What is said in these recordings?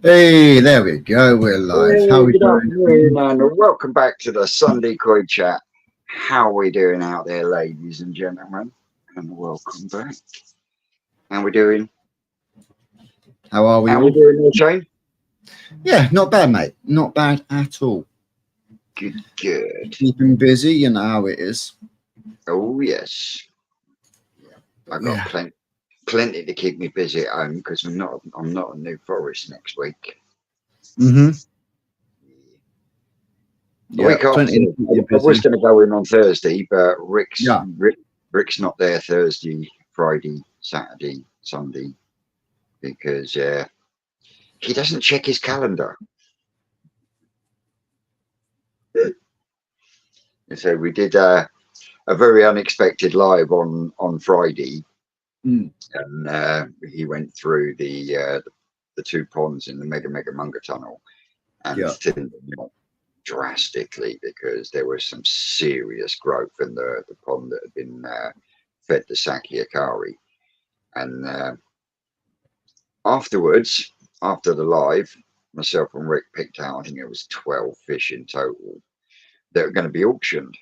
Hey, there we go. We're live. How Hey, are we good doing? afternoon, and welcome back to the Sunday Koi Chat. How are we doing out there, ladies and gentlemen? And welcome back. How we doing? How are we How we all? doing there, Shane? Yeah, not bad, mate. Not bad at all. Good, good. Keeping busy, you know how it is. Oh yes, I But got yeah. plenty to keep me busy at home because I'm not in New Forest next week. Mm-hmm. The Yeah, week after, plenty to keep you I was busy. going to go in on Thursday, but Yeah. Rick's not there Thursday, Friday, Saturday, Sunday because he doesn't check his calendar. And so we did a very unexpected live on Friday, Mm. and he went through the two ponds in the Mega Munga Tunnel and Yeah. thinned them out drastically because there was some serious growth in the pond that had been fed the Sakiakari. And afterwards, after the live, myself and Rick picked out, I think it was 12 fish in total that were going to be auctioned.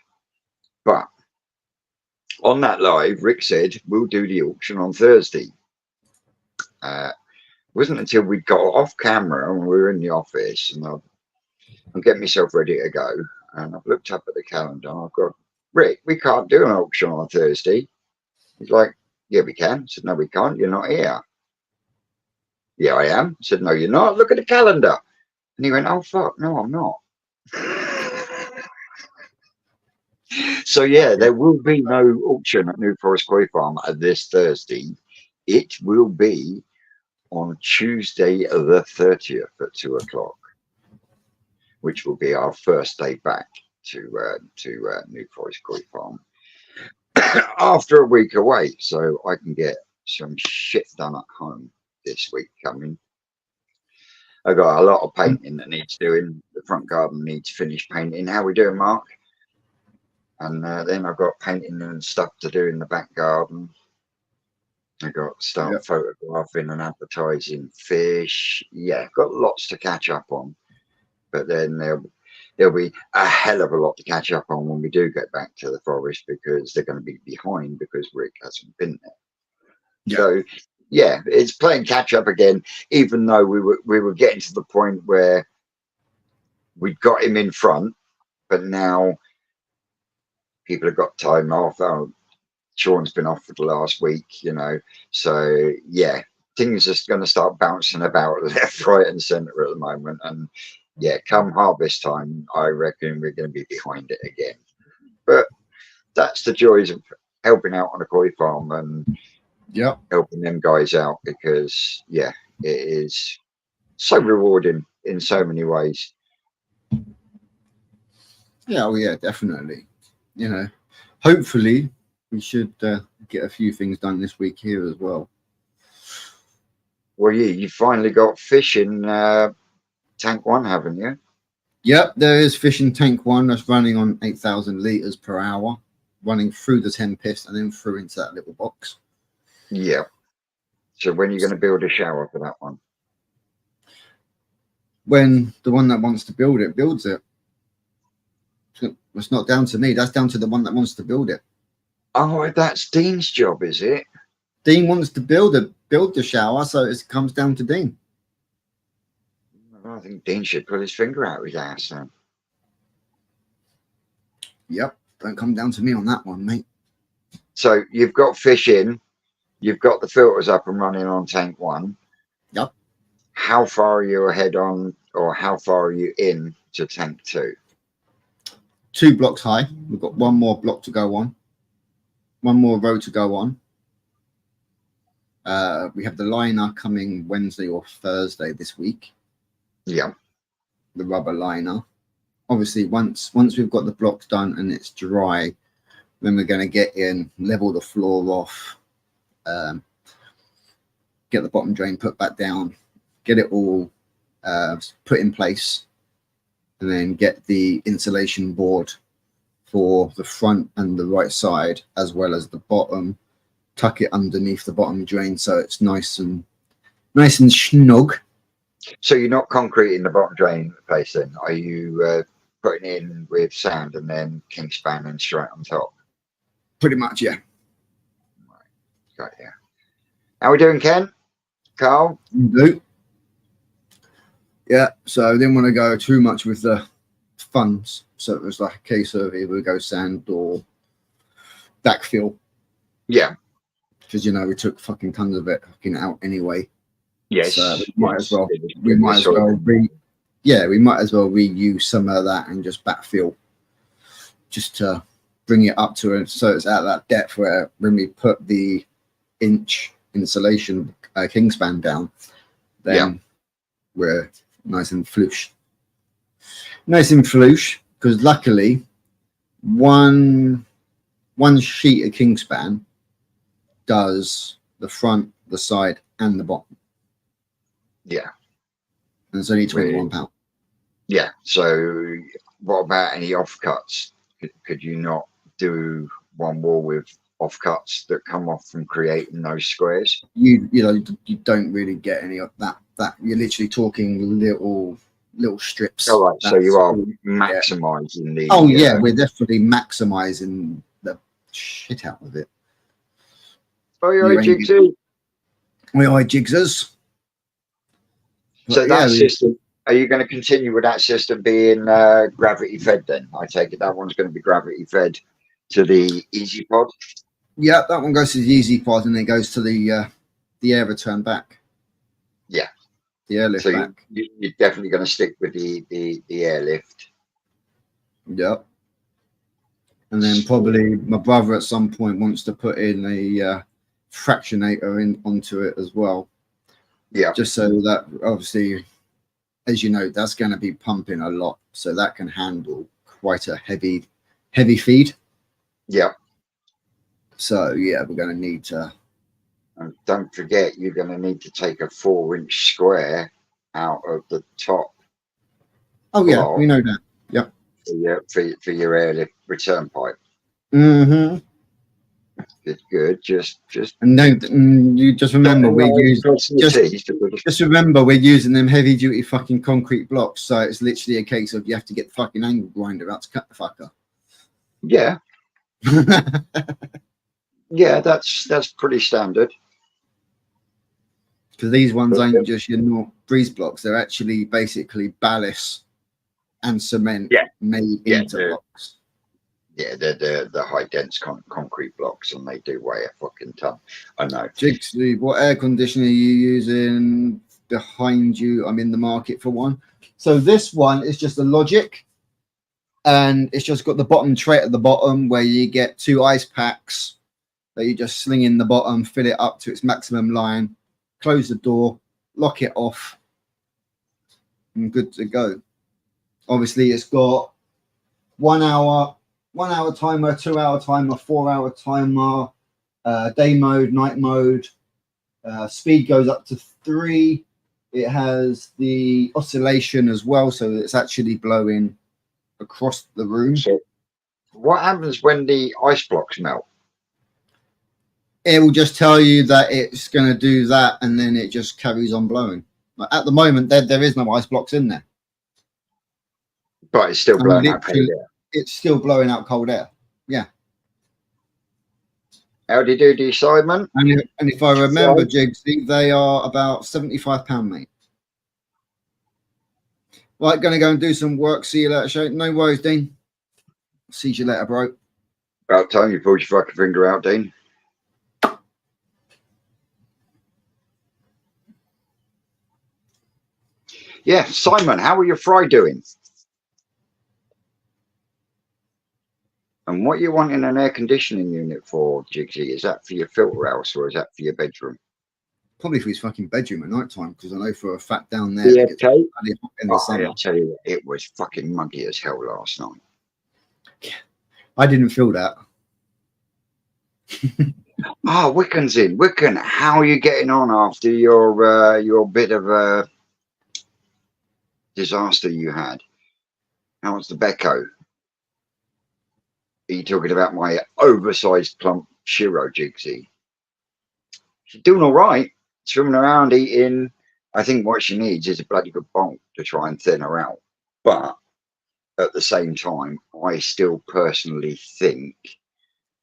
But on that live, Rick said, we'll do the auction on Thursday. It wasn't until we got off camera and we were in the office and I'm getting myself ready to go. And I've looked up at the calendar and I've got, Rick, we can't do an auction on Thursday. He's like, yeah, we can. I said, no, we can't. You're not here. Yeah, I am. I said, no, you're not. Look at the calendar. And he went, oh, fuck, no, I'm not. So, yeah, there will be no auction at New Forest Koi Farm this Thursday. It will be on Tuesday the 30th at 2 o'clock, which will be our first day back to New Forest Koi Farm after a week away, so I can get some shit done at home this week coming. I got a lot of painting that needs doing. The front garden needs finished painting. How we doing, Mark? And then I've got painting and stuff to do in the back garden. I got to Yeah. start photographing and advertising fish. Yeah, got lots to catch up on. But then there'll be a hell of a lot to catch up on when we do get back to the forest because they're going to be behind because Rick hasn't been there. Yeah. So yeah, it's playing catch up again. Even though we were getting to the point where we got him in front, but now people have got time off. Oh, Sean's been off for the last week, you know. So yeah, things are going to start bouncing about left, right, and centre at the moment. And yeah, come harvest time, I reckon we're going to be behind it again. But that's the joys of helping out on a koi farm and Yeah. helping them guys out because yeah, it is so rewarding in so many ways. Yeah. Oh, yeah, definitely. You know, hopefully we should get a few things done this week here as well. Well, you finally got fish in tank one, haven't you? Yep, there is fishing tank one that's running on 8,000 litres per hour, running through the 10 pist and then through into that little box. Yeah. So when are you going to build a shower for that one? When the one that wants to build it builds it. It's not down to me. That's down to the one that wants to build it. Oh, that's Dean's job, is it? Dean wants to build the shower, so it comes down to Dean. I think Dean should put his finger out his ass then. Yep, don't come down to me on that one, mate. So you've got fish in, you've got the filters up and running on tank one. Yep. How far are you ahead on, or how far are you in to tank two? 2 blocks high. We've got one more block to go on. One more row to go on. We have the liner coming Wednesday or Thursday this week. Yeah. The rubber liner. Obviously, once we've got the blocks done and it's dry, then we're going to get in, level the floor off, get the bottom drain put back down, get it all put in place, and then get the insulation board for the front and the right side, as well as the bottom, tuck it underneath the bottom drain so it's nice and snug. So you're not concreting the bottom drain place then? Are you putting in with sand and then king spanning straight on top? Pretty much, yeah. Got yeah. How we doing, Ken? Carl? You do. Yeah, so I didn't want to go too much with the funds. So it was like a case of either go sand or backfill. Yeah. Because, you know, we took fucking tons of it fucking out anyway. Yes. So we might yes. as well, we might as well reuse some of that and just backfill. Just to bring it up to it so it's at that depth where when we put the inch insulation kingspan down, then we're nice and flush. Because luckily one sheet of kingspan does the front, the side, and the bottom. Yeah. And it's only £21. Yeah. So what about any offcuts? Could you not do one wall with offcuts that come off from creating those squares? You don't really get any of that. You're literally talking little strips. All right. So you are maximizing the. Oh yeah, we're definitely maximizing the shit out of it. Oh, you're Jigsy. We are Jigsers. So that system, are you going to continue with that system being gravity fed then? I take it that one's going to be gravity fed to the Easy Pod? Yeah, that one goes to the Easy Pod and then goes to the air return back. Yeah. The airlift so back. You're definitely going to stick with the airlift. Yep. And then probably my brother at some point wants to put in a fractionator onto it as well. Yeah. Just so that obviously, as you know, that's going to be pumping a lot, so that can handle quite a heavy feed. Yeah. So yeah, we're going to need to. And don't forget, you're going to need to take a 4-inch square out of the top. Oh yeah, we know that. Yep. For your airlift return pipe. Mm-hmm. Good. Just. And don't you just remember just remember we're using them heavy duty fucking concrete blocks, so it's literally a case of you have to get the fucking angle grinder out to cut the fucker. Yeah. Yeah, that's pretty standard. Because these ones ain't just your normal breeze blocks; they're actually basically ballast and cement made into blocks. Yeah, they're the high dense concrete blocks, and they do weigh a fucking ton. I know. Jigsy, what air conditioner are you using behind you? I'm in the market for one. So this one is just a Logic, and it's just got the bottom tray at the bottom where you get 2 ice packs that you just sling in the bottom, fill it up to its maximum line, close the door, lock it off, and good to go. Obviously, it's got 1 hour timer, 2 hour timer, 4 hour timer, day mode, night mode. Speed goes up to 3. It has the oscillation as well, so it's actually blowing across the room. So what happens when the ice blocks melt? It will just tell you that it's going to do that, and then it just carries on blowing. At the moment, there is no ice blocks in there. But it's still blowing out cold air. It's still blowing out cold air. Yeah. How do you do, Simon? And if I remember, Jigsy, they are about £75, mate. Right, going to go and do some work. See you later, show. No worries, Dean. See you later, bro. About time you pulled your fucking finger out, Dean. Yeah, Simon, how are your fry doing? And what you want in an air conditioning unit for, Jigsy? Is that for your filter house or is that for your bedroom? Probably for his fucking bedroom at night time, because I know for a fact down there yeah, it gets in the summer. I'll tell you, it was fucking muggy as hell last night. I didn't feel that. Wiccan's in. Wiccan, how are you getting on after your bit of a disaster you had? How's the Becco? Are you talking about my oversized plump Shiro, Jigsy? She's doing all right. Swimming around, eating I think what she needs is a bloody good bolt to try and thin her out. But at the same time, I still personally think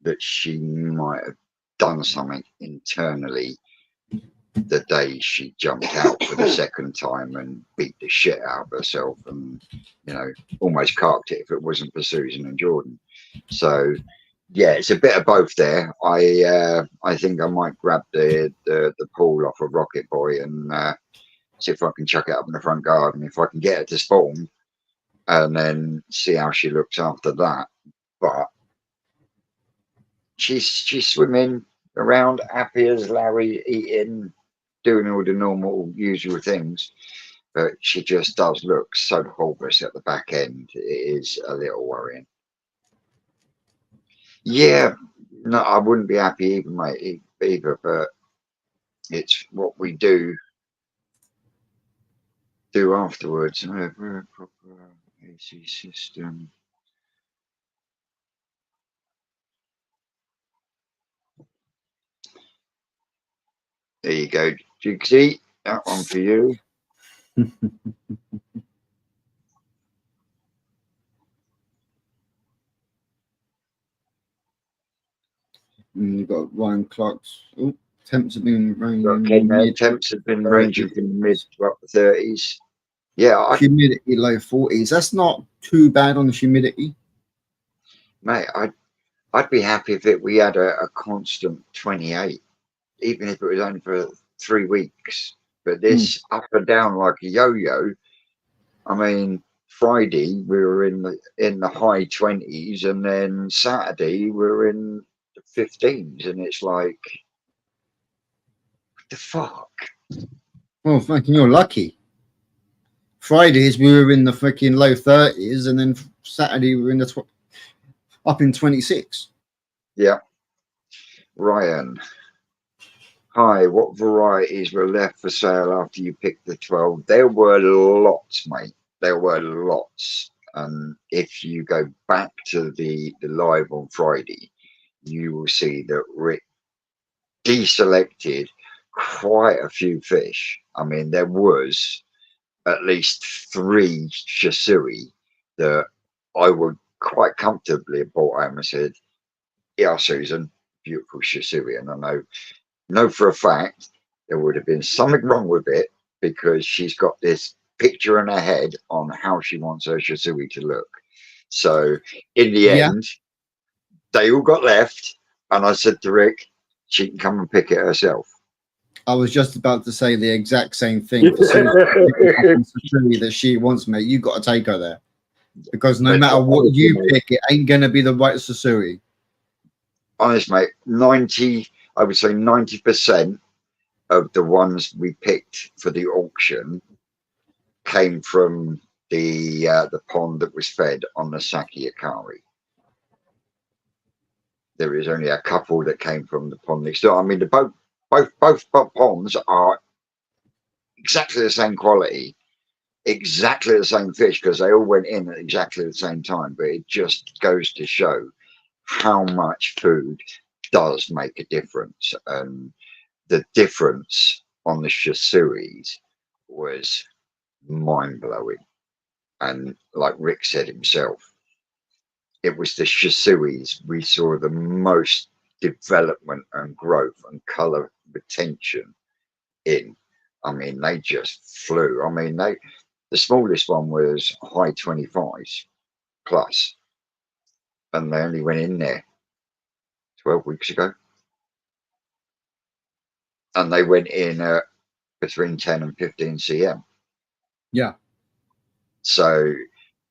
that she might have done something internally the day she jumped out for the second time and beat the shit out of herself and, you know, almost carked it if it wasn't for Susan and Jordan. So yeah, it's a bit of both there. I think I might grab the pool off of Rocket Boy and see if I can chuck it up in the front garden. If I can get her to spawn, and then see how she looks after that. But she's swimming around happy as Larry, eating, doing all the normal usual things. But she just does look so bulbous at the back end. It is a little worrying. Yeah, no, I wouldn't be happy either, mate, either. But it's what we do afterwards. Proper AC system. There you go, Jigsy. That one for you. And you've got Ryan Clark's. Oh, temps have been Got ranging Ken there. mid Temps have been 30s. ranging from the mid to up to 30s. Yeah, Humidity low 40s. That's not too bad on the humidity. mate, I'd be happy if we had a constant 28, even if it was only for 3 weeks. But this up and down like a yo-yo. I mean, Friday we were in the high 20s, and then Saturday we were in the 15s, and it's like, what the fuck? Well, fucking, you're lucky. Fridays we were in the freaking low 30s, and then Saturday we were in the up in 26. Yeah, Ryan. Hi, what varieties were left for sale after you picked the 12? There were lots, mate. There were lots. And if you go back to the live on Friday, you will see that Rick deselected quite a few fish. I mean, there was at least 3 Shisui that I would quite comfortably have bought home and said, yeah, Susan, beautiful Shisui. And I know for a fact there would have been something wrong with it because she's got this picture in her head on how she wants her Shisui to look. So in the end, they all got left, and I said to Rick, she can come and pick it herself. I was just about to say the exact same thing. For Susan that she wants, mate, you got to take her there because no matter what you pick, it ain't gonna be the right Susuri. Honest, mate, I would say 90% of the ones we picked for the auction came from the pond that was fed on the Saki Akari. There is only a couple that came from the pond next door. I mean, both ponds are exactly the same quality, exactly the same fish, because they all went in at exactly the same time. But it just goes to show how much food does make a difference, and the difference on the Shisuris was mind blowing. And like Rick said himself, it was the Shisuis we saw the most development and growth and color retention in. I mean, they just flew. I mean, the smallest one was high 25s plus, and they only went in there 12 weeks ago. And they went in at between 10 and 15 cm. Yeah. So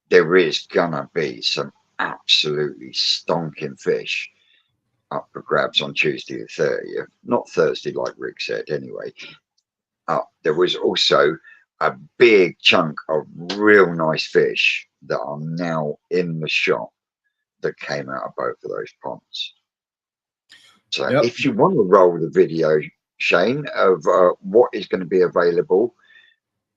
there is gonna be some absolutely stonking fish up for grabs on Tuesday the 30th. Not Thursday, like Rick said, anyway. There was also a big chunk of real nice fish that are now in the shop that came out of both of those ponds. So if you want to roll the video, Shane, of what is going to be available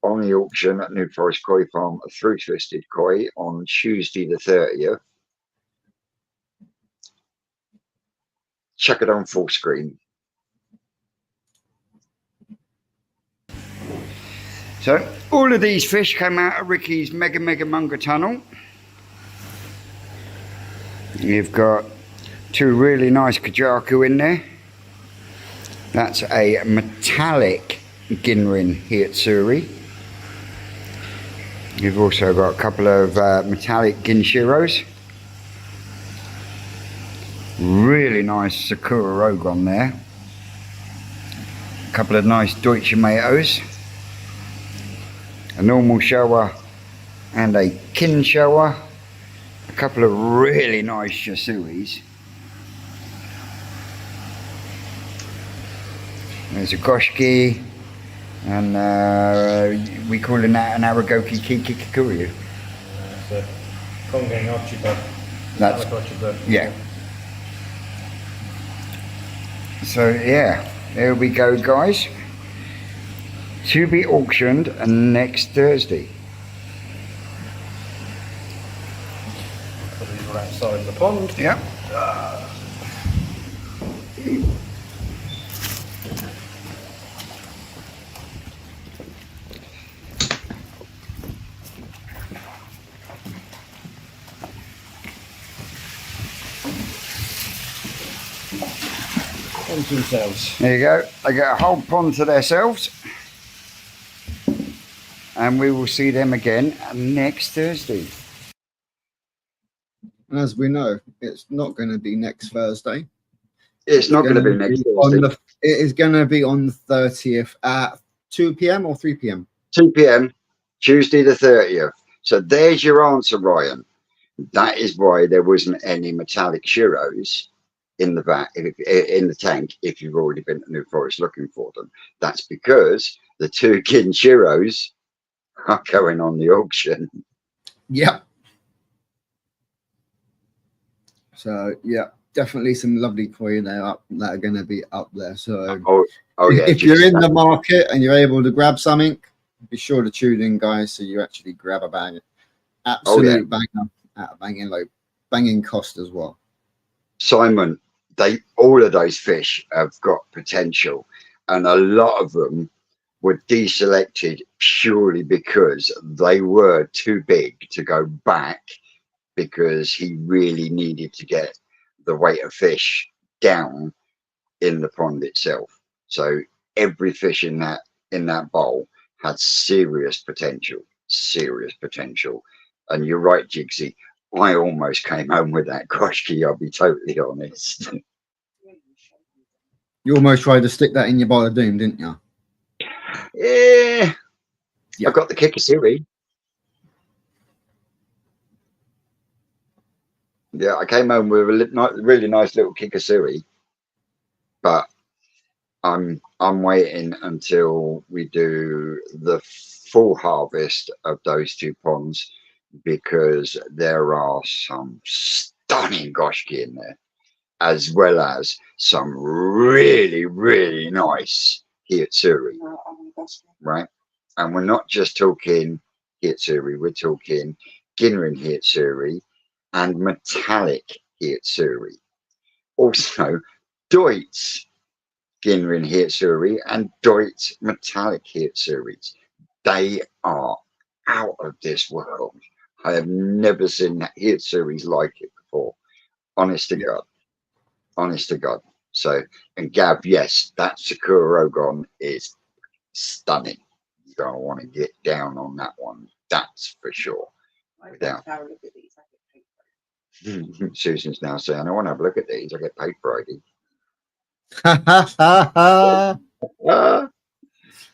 on the auction at New Forest Koi Farm through Twisted Koi on Tuesday the 30th, chuck it on full screen. So all of these fish came out of Ricky's Mega Munga tunnel. You've got two really nice kajaku in there. That's a metallic Ginrin Hiatsuri. You've also got a couple of metallic Ginshiros. Really nice Sakura Ozone there. A couple of nice Deutsche Matos. A normal shower and a kin shower. A couple of really nice Shasuis. There's a Goshki, and we calling that an Aragoki Kikikuyu. That's a Kongen Ochiba. That's, yeah. So yeah, there we go, guys. To be auctioned next Thursday. Put these right outside the pond. Yep. Onto themselves. There you go. They get a whole pond to themselves. And we will see them again next Thursday. And as we know, it's not going to be next Thursday. It's not going to be next Thursday. It is going to be on the 30th at 2 p.m. or 3 p.m. 2 p.m. Tuesday the 30th. So there's your answer, Ryan. That is why there wasn't any metallic Shiros in the tank if you've already been to New Forest looking for them. That's because the two Kin Shiros are going on the auction. Yep. So yeah, definitely some lovely koi that are going to be up there. So yeah, if you're in the market and you're able to grab something, be sure to tune in, guys, so you actually grab a bag. Absolute banger at a banging cost as well. Simon, all of those fish have got potential, and a lot of them were deselected purely because they were too big to go back, because he really needed to get the weight of fish down in the pond itself. So every fish in that bowl had serious potential. And you're right, Jigsy, I almost came home with that Koshki, I'll be totally honest. You almost tried to stick that in your bowl of doom, didn't you? Yeah. I got the Kikasiri. Yeah, I came home with a really nice little Kikasiri, but I'm waiting until we do the full harvest of those two ponds, because there are some stunning Goshki in there, as well as some really, really nice Hiatsuri, right? And we're not just talking Hiatsuri, we're talking Ginrin Hiatsuri and metallic Hiatsuri. Also, Deutz Ginrin Hiatsuri and Deutz metallic Hiatsuris. They are out of this world. I have never seen Hiatsuris like it before. Honest to God. Honest to God. So, and Gav, yes, that Sakura Ozone is stunning. You're going to want to get down on that one. That's for sure. Without. Susan's now saying, I want to have a look at these. I get paid Friday.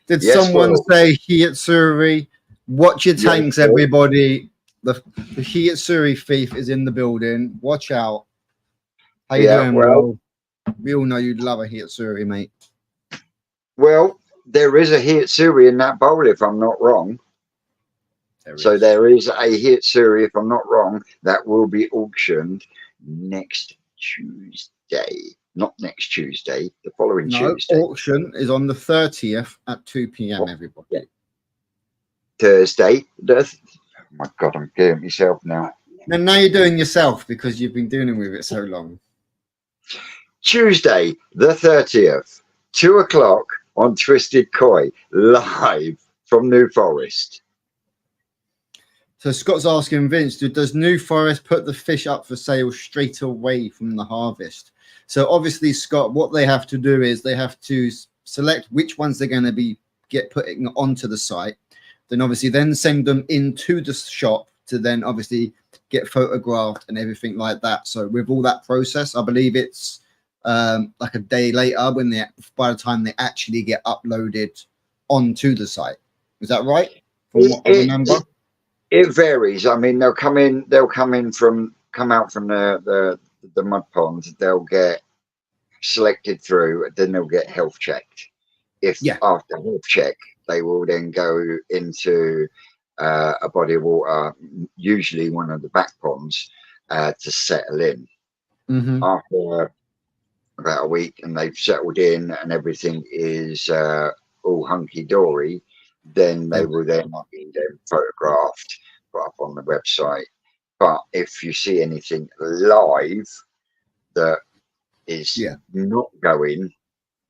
Did someone say Hiatsuri? Watch your tanks, everybody. The Hiatsuri thief is in the building. Watch out. How you doing, well, we all know you'd love a Hiatsuri, mate. Well, there is a Hiatsuri in that bowl, if I'm not wrong. There is a Hiatsuri, if I'm not wrong, that will be auctioned next Tuesday. Not next Tuesday, the following Tuesday. Auction is on the 30th at 2 p.m. everybody. Yeah. Thursday. Oh my God, I'm getting myself now. And now you're doing yourself because you've been dealing with it so long. Tuesday, the 30th, 2 o'clock on Twisted Koi, live from New Forest. So Scott's asking Vince, does New Forest put the fish up for sale straight away from the harvest? So obviously, Scott, what they have to do is they have to select which ones they're going to be putting onto the site. Then obviously then send them into the shop to then obviously get photographed and everything like that. So with all that process, I believe it's like a day later when by the time they actually get uploaded onto the site. Is that right? From what I remember. It varies. I mean, they'll come out from the mud pond. They'll get selected through, then they'll get health checked. If after health check, they will then go into a body of water, usually one of the back ponds, to settle in. After about a week, and they've settled in, and everything is all hunky dory, then they will then be photographed, put up on the website. But if you see anything live that is not going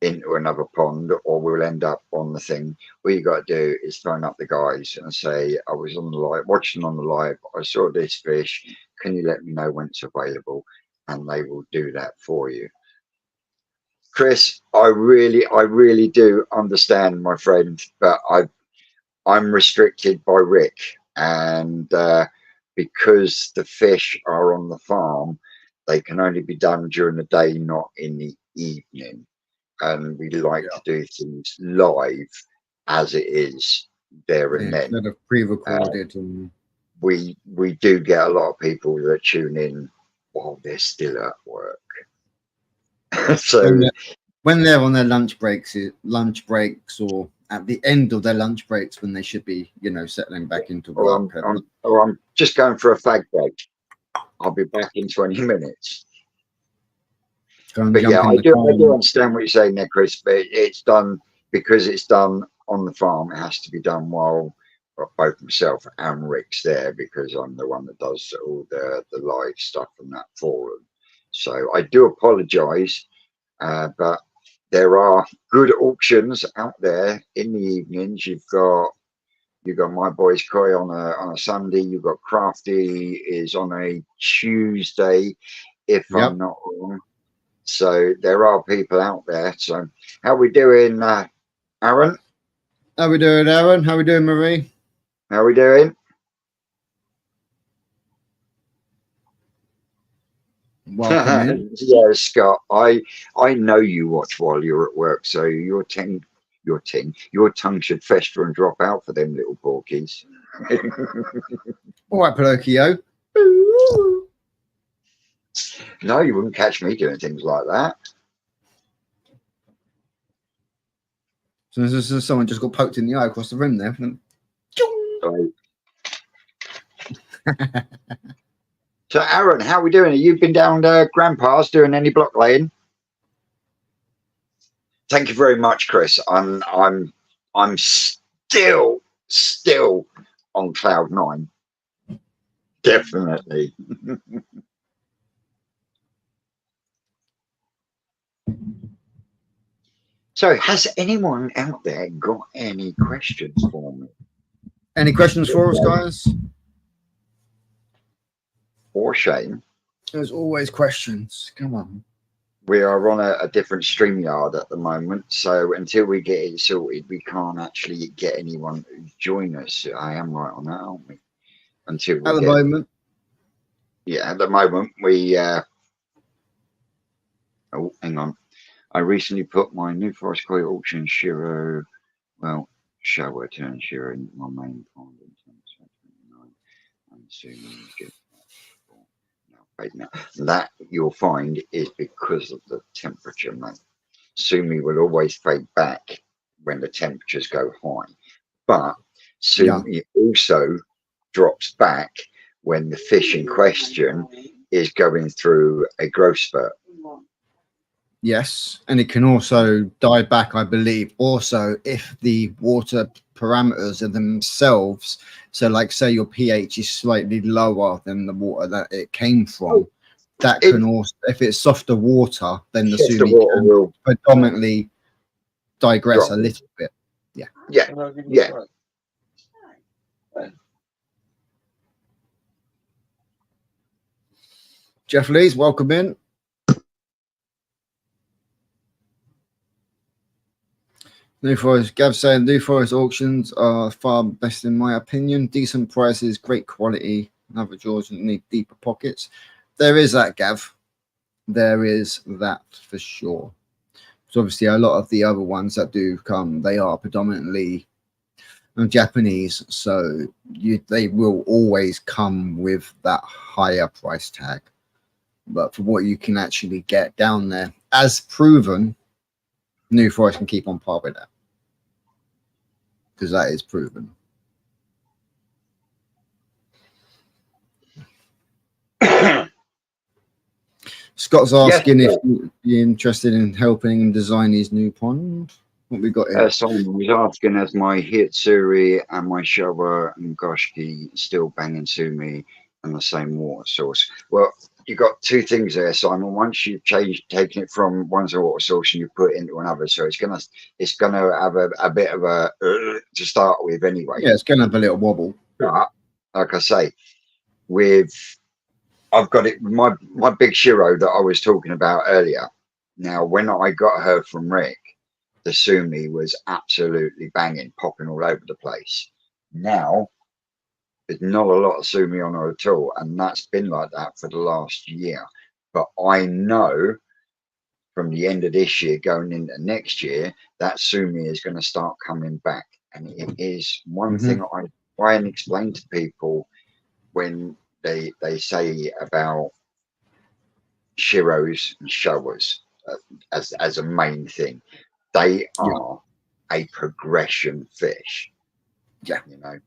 into another pond or will end up on the thing, all you got to do is phone up the guys and say, I was on the live, watching on the live, I saw this fish, can you let me know when it's available? And they will do that for you. Chris, I really do understand, my friend, but I'm restricted by Rick, and because the fish are on the farm, they can only be done during the day, not in the evening. And we like to do things live as it is there and then. Instead of pre-recorded. We do get a lot of people that tune in while they're still at work. So when they're on their lunch breaks or at the end of their lunch breaks, when they should be, settling back into work. I'm just going for a fag break. I'll be back in 20 minutes. But yeah, I do understand what you're saying there, Chris. But it's done because it's done on the farm. It has to be done while both myself and Rick's there, because I'm the one that does all the live stuff and that for them. So I do apologise, but there are good auctions out there in the evenings. You've got My Boys Koi on a Sunday. You've got Crafty is on a Tuesday, if I'm not wrong. So there are people out there. So how we doing, Aaron? How we doing, Aaron? How we doing, Marie? How we doing? Welcome in. Yeah, Scott. I know you watch while you're at work, so your tongue should fester and drop out for them little porkies. All right, Pinocchio. No, you wouldn't catch me doing things like that. So someone just got poked in the eye across the room there. So, Aaron, how are we doing? Have you been down to Grandpa's doing any block laying? Thank you very much, Chris. I'm still on cloud 9. Definitely. So, has anyone out there got any questions for me? Any questions for us, guys? Or Shane? There's always questions. Come on. We are on a different StreamYard at the moment, so until we get it sorted, we can't actually get anyone to join us. I am right on that, aren't we? Until we at the moment. Yeah, at the moment we. Oh, hang on. I recently put my New Forest Koi auction Shiro, well, shower turn Shiro into my main pond in 2029. I'm assuming you get now. That you'll find is because of the temperature, mate. Sumi will always fade back when the temperatures go high, but Sumi also drops back when the fish in question is going through a growth spurt. Yes, and it can also die back, I believe, also if the water parameters are themselves, so like say your pH is slightly lower than the water that it came from, that can also, if it's softer water, then the Sumi can predominantly digress a little bit. Yeah. Jeff Lees, welcome in. New Forest, Gav saying New Forest auctions are far best in my opinion. Decent prices, great quality. Another George need deeper pockets. There is that, Gav. There is that for sure. So obviously a lot of the other ones that do come, they are predominantly Japanese, so they will always come with that higher price tag. But for what you can actually get down there, as proven, New Forest can keep on par with that. Because that is proven. Scott's asking if you're interested in helping him design his new pond. What we got here? Someone was asking, as my Hitsuri and my Showa and Goshki still banging Sumi and the same water source? Well, you got two things there, Simon. Once you've taken it from one water source and you put it into another, so it's gonna have a bit of a to start with anyway. Yeah, it's gonna have a little wobble. But like I say, I've got it. My big Shiro that I was talking about earlier. Now, when I got her from Rick, the Sumi was absolutely banging, popping all over the place. Now, there's not a lot of Sumi on her at all, and that's been like that for the last year. But I know from the end of this year going into next year, that Sumi is going to start coming back. And it is one thing I try and explain to people when they say about Shiros and Showas as a main thing. They are a progression fish. Yeah. You know,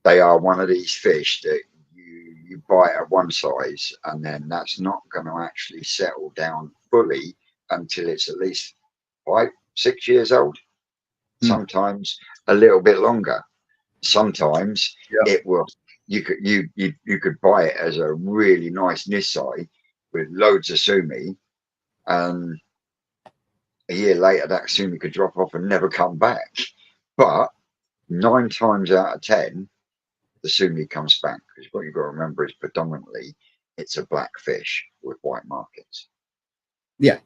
they are one of these fish that you buy at one size, and then that's not going to actually settle down fully until it's at least 5-6 years old. Sometimes a little bit longer. Sometimes it will. You could buy it as a really nice Nisai with loads of Sumi, and a year later that Sumi could drop off and never come back. But 9 times out of 10, the Sumi comes back, because what you've got to remember is predominantly it's a black fish with white markings. Yeah.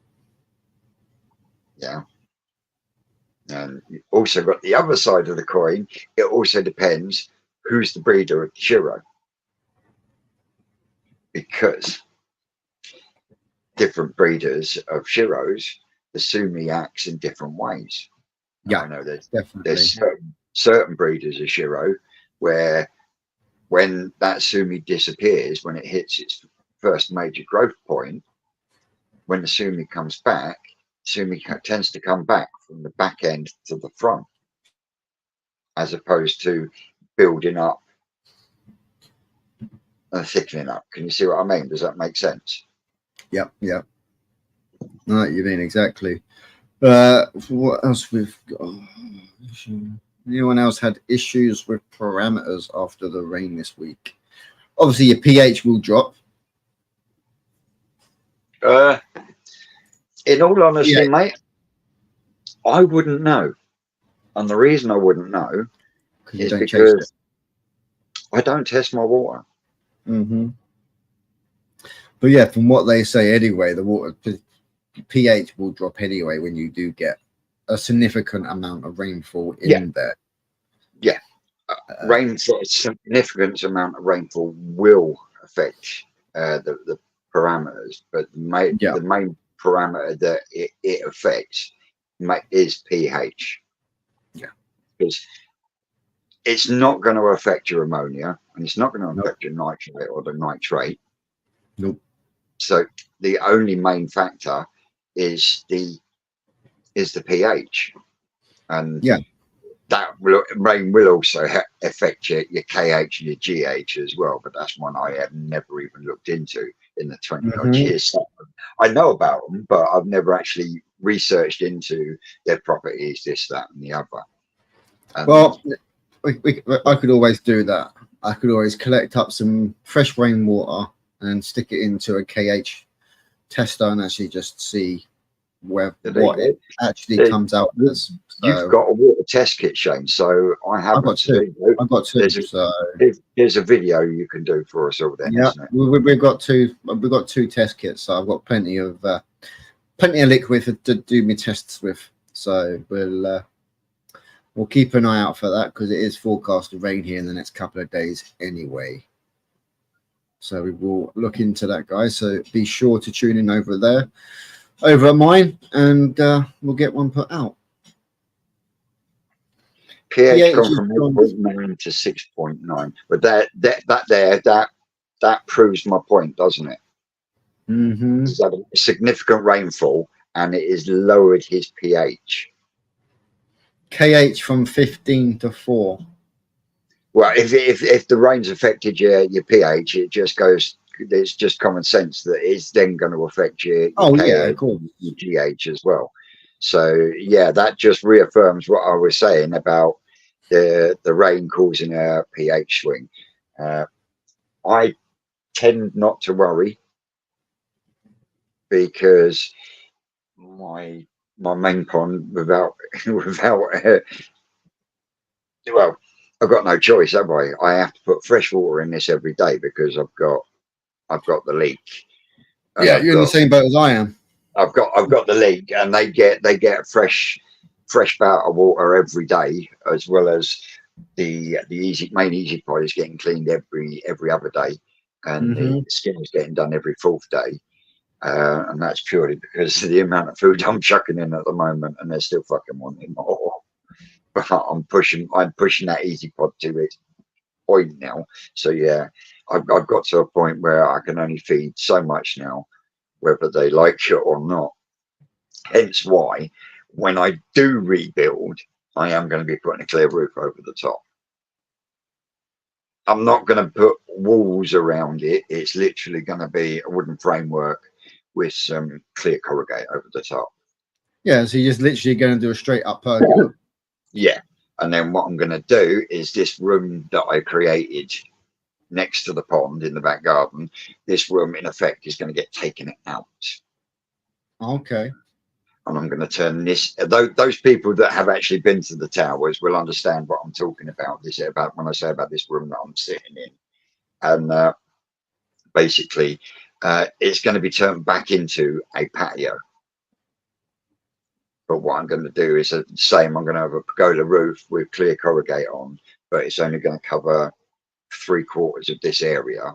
And you also got the other side of the coin. It also depends who's the breeder of the Shiro, because different breeders of Shiros, the Sumi acts in different ways. Yeah, I know definitely. there's certain breeders of Shiro where when that Sumi disappears, when it hits its first major growth point, when the Sumi comes back, Sumi tends to come back from the back end to the front, as opposed to building up and thickening up. Can you see what I mean? Does that make sense? Yep. No, you mean exactly. What else we've got? Anyone else had issues with parameters after the rain this week? Obviously, your pH will drop. In all honesty, mate, I wouldn't know. And the reason I wouldn't know is because I don't test my water. But yeah, from what they say anyway, the water pH will drop anyway when you do get a significant amount of rainfall in there. Yeah. Rainfall, a significant amount of rainfall will affect the parameters, but the main parameter that it affects is pH. Yeah. Because it's not going to affect your ammonia, and it's not going to affect your nitrate or the nitrate. Nope. So the only main factor is the pH, and that rain will also affect your KH and your GH as well. But that's one I have never even looked into in the 20 odd years. I know about them, but I've never actually researched into their properties, this, that, and the other. Well, I could always do that. I could always collect up some fresh rainwater and stick it into a KH tester and actually just see where There what you it actually go. comes out as. You've So got a water test kit, Shane. So I I've got haven't. So there two. you go. I've got two. There's a, So there's a video you can do for us all then, yeah, isn't it? we've got two. We've got two test kits. So I've got plenty of liquid to do my tests with. So we'll keep an eye out for that because it is forecast to rain here in the next couple of days anyway. So we will look into that, guys. So be sure to tune in over there, over at mine, and we'll get one put out. pH gone is from gone- 8.9 to 6.9, but that proves my point, doesn't it? Mhm. He's had a significant rainfall, and it has lowered his pH. KH from 15 to 4. Well, if the rain's affected your pH, it just goes. It's just common sense that it's then going to affect your Oh KH, yeah, of course. your GH as well. So yeah, that just reaffirms what I was saying about the rain causing a pH swing. I tend not to worry because my main pond without well, I've got no choice, have I? I have to put fresh water in this every day because I've got the leak. And Yeah, you're in the same boat as I am. I've got the leak, and they get fresh bout of water every day, as well as the main easy pod is getting cleaned every other day, and the skin is getting done every fourth day. And that's purely because of the amount of food I'm chucking in at the moment, and they're still fucking wanting more. But I'm pushing that easy pod to its point now. So yeah, I've got to a point where I can only feed so much now, whether they like it or not. Hence why, when I do rebuild, I am going to be putting a clear roof over the top. I'm not going to put walls around it. It's literally going to be a wooden framework with some clear corrugate over the top. Yeah, so you're just literally going to do a straight up pergola. Yeah. And then what I'm going to do is this room that I created next to the pond in the back garden, this room in effect is going to get taken out. Okay. And I'm going to turn this, those people that have actually been to the towers will understand what I'm talking about. This about when I say about this room that I'm sitting in. And basically, it's going to be turned back into a patio. But what I'm going to do is the same. I'm going to have a pergola roof with clear corrugate on, but it's only going to cover 3/4 of this area,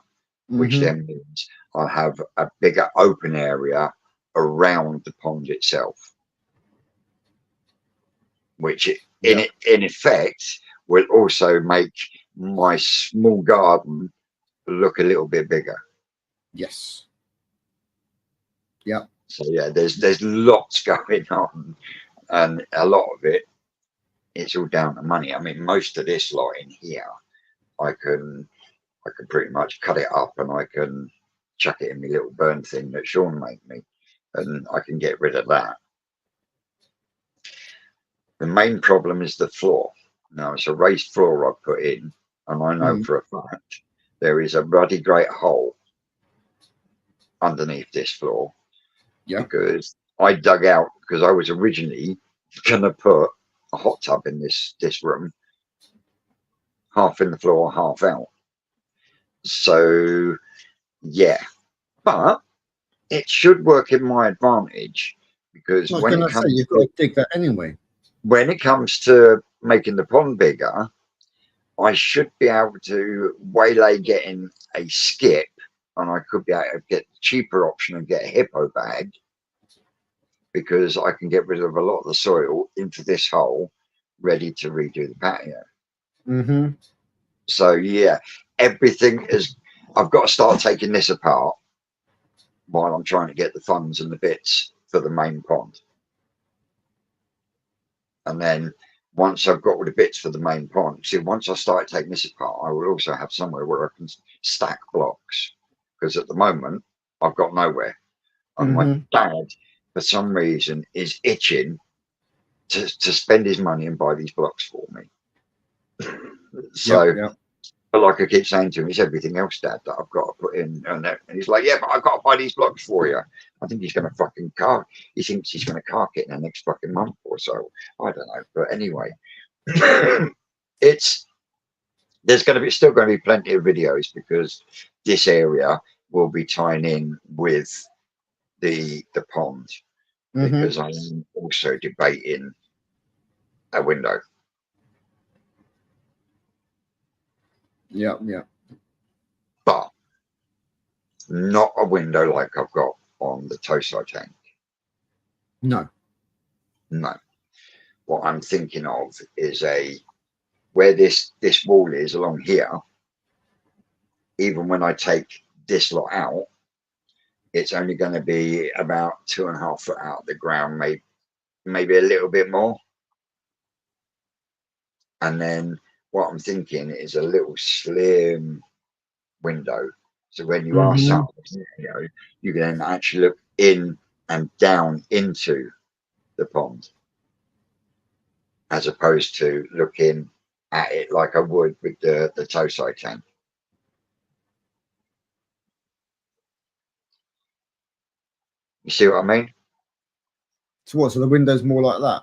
which then means I'll have a bigger open area around the pond itself, which in effect will also make my small garden look a little bit bigger. Yes. Yeah. So yeah, there's lots going on, and a lot of it, it's all down to money. I mean, most of this lot in here, I can pretty much cut it up and I can chuck it in my little burn thing that Sean made me, and I can get rid of that. The main problem is the floor. Now it's a raised floor I've put in, and I know for a fact there is a ruddy great hole underneath this floor. Yeah. Because I dug out, because I was originally gonna put a hot tub in this room, half in the floor, half out. So yeah, but it should work in my advantage, because I was going to say, you've got to dig that anyway. when it comes to making the pond bigger, I should be able to waylay getting a skip, and I could be able to get the cheaper option and get a hippo bag, because I can get rid of a lot of the soil into this hole, ready to redo the patio. So yeah, everything is. I've got to start taking this apart while I'm trying to get the funds and the bits for the main pond. And then once I've got all the bits for the main pond, see, once I start taking this apart, I will also have somewhere where I can stack blocks. Because at the moment, I've got nowhere. And my dad, for some reason, is itching to spend his money and buy these blocks for me. So But like I keep saying to him, it's everything else, Dad, that I've got to put in. And he's like, yeah, but I've got to buy these blocks for you. I think he's going to fucking cark. He thinks he's going to cark it in the next fucking month or so. I don't know. But anyway, there's going to be still going to be plenty of videos because this area will be tying in with the pond, because I'm also debating a window. Yeah. But not a window like I've got on the Tosai tank. No. What I'm thinking of is where this wall is along here. Even when I take this lot out, it's only going to be about 2.5 foot out of the ground, maybe a little bit more. And then what I'm thinking is a little slim window. So when you are sat on the video, you can then actually look in and down into the pond, as opposed to looking at it like I would with the Tosai tank. You see what I mean? So what? So the window's more like that?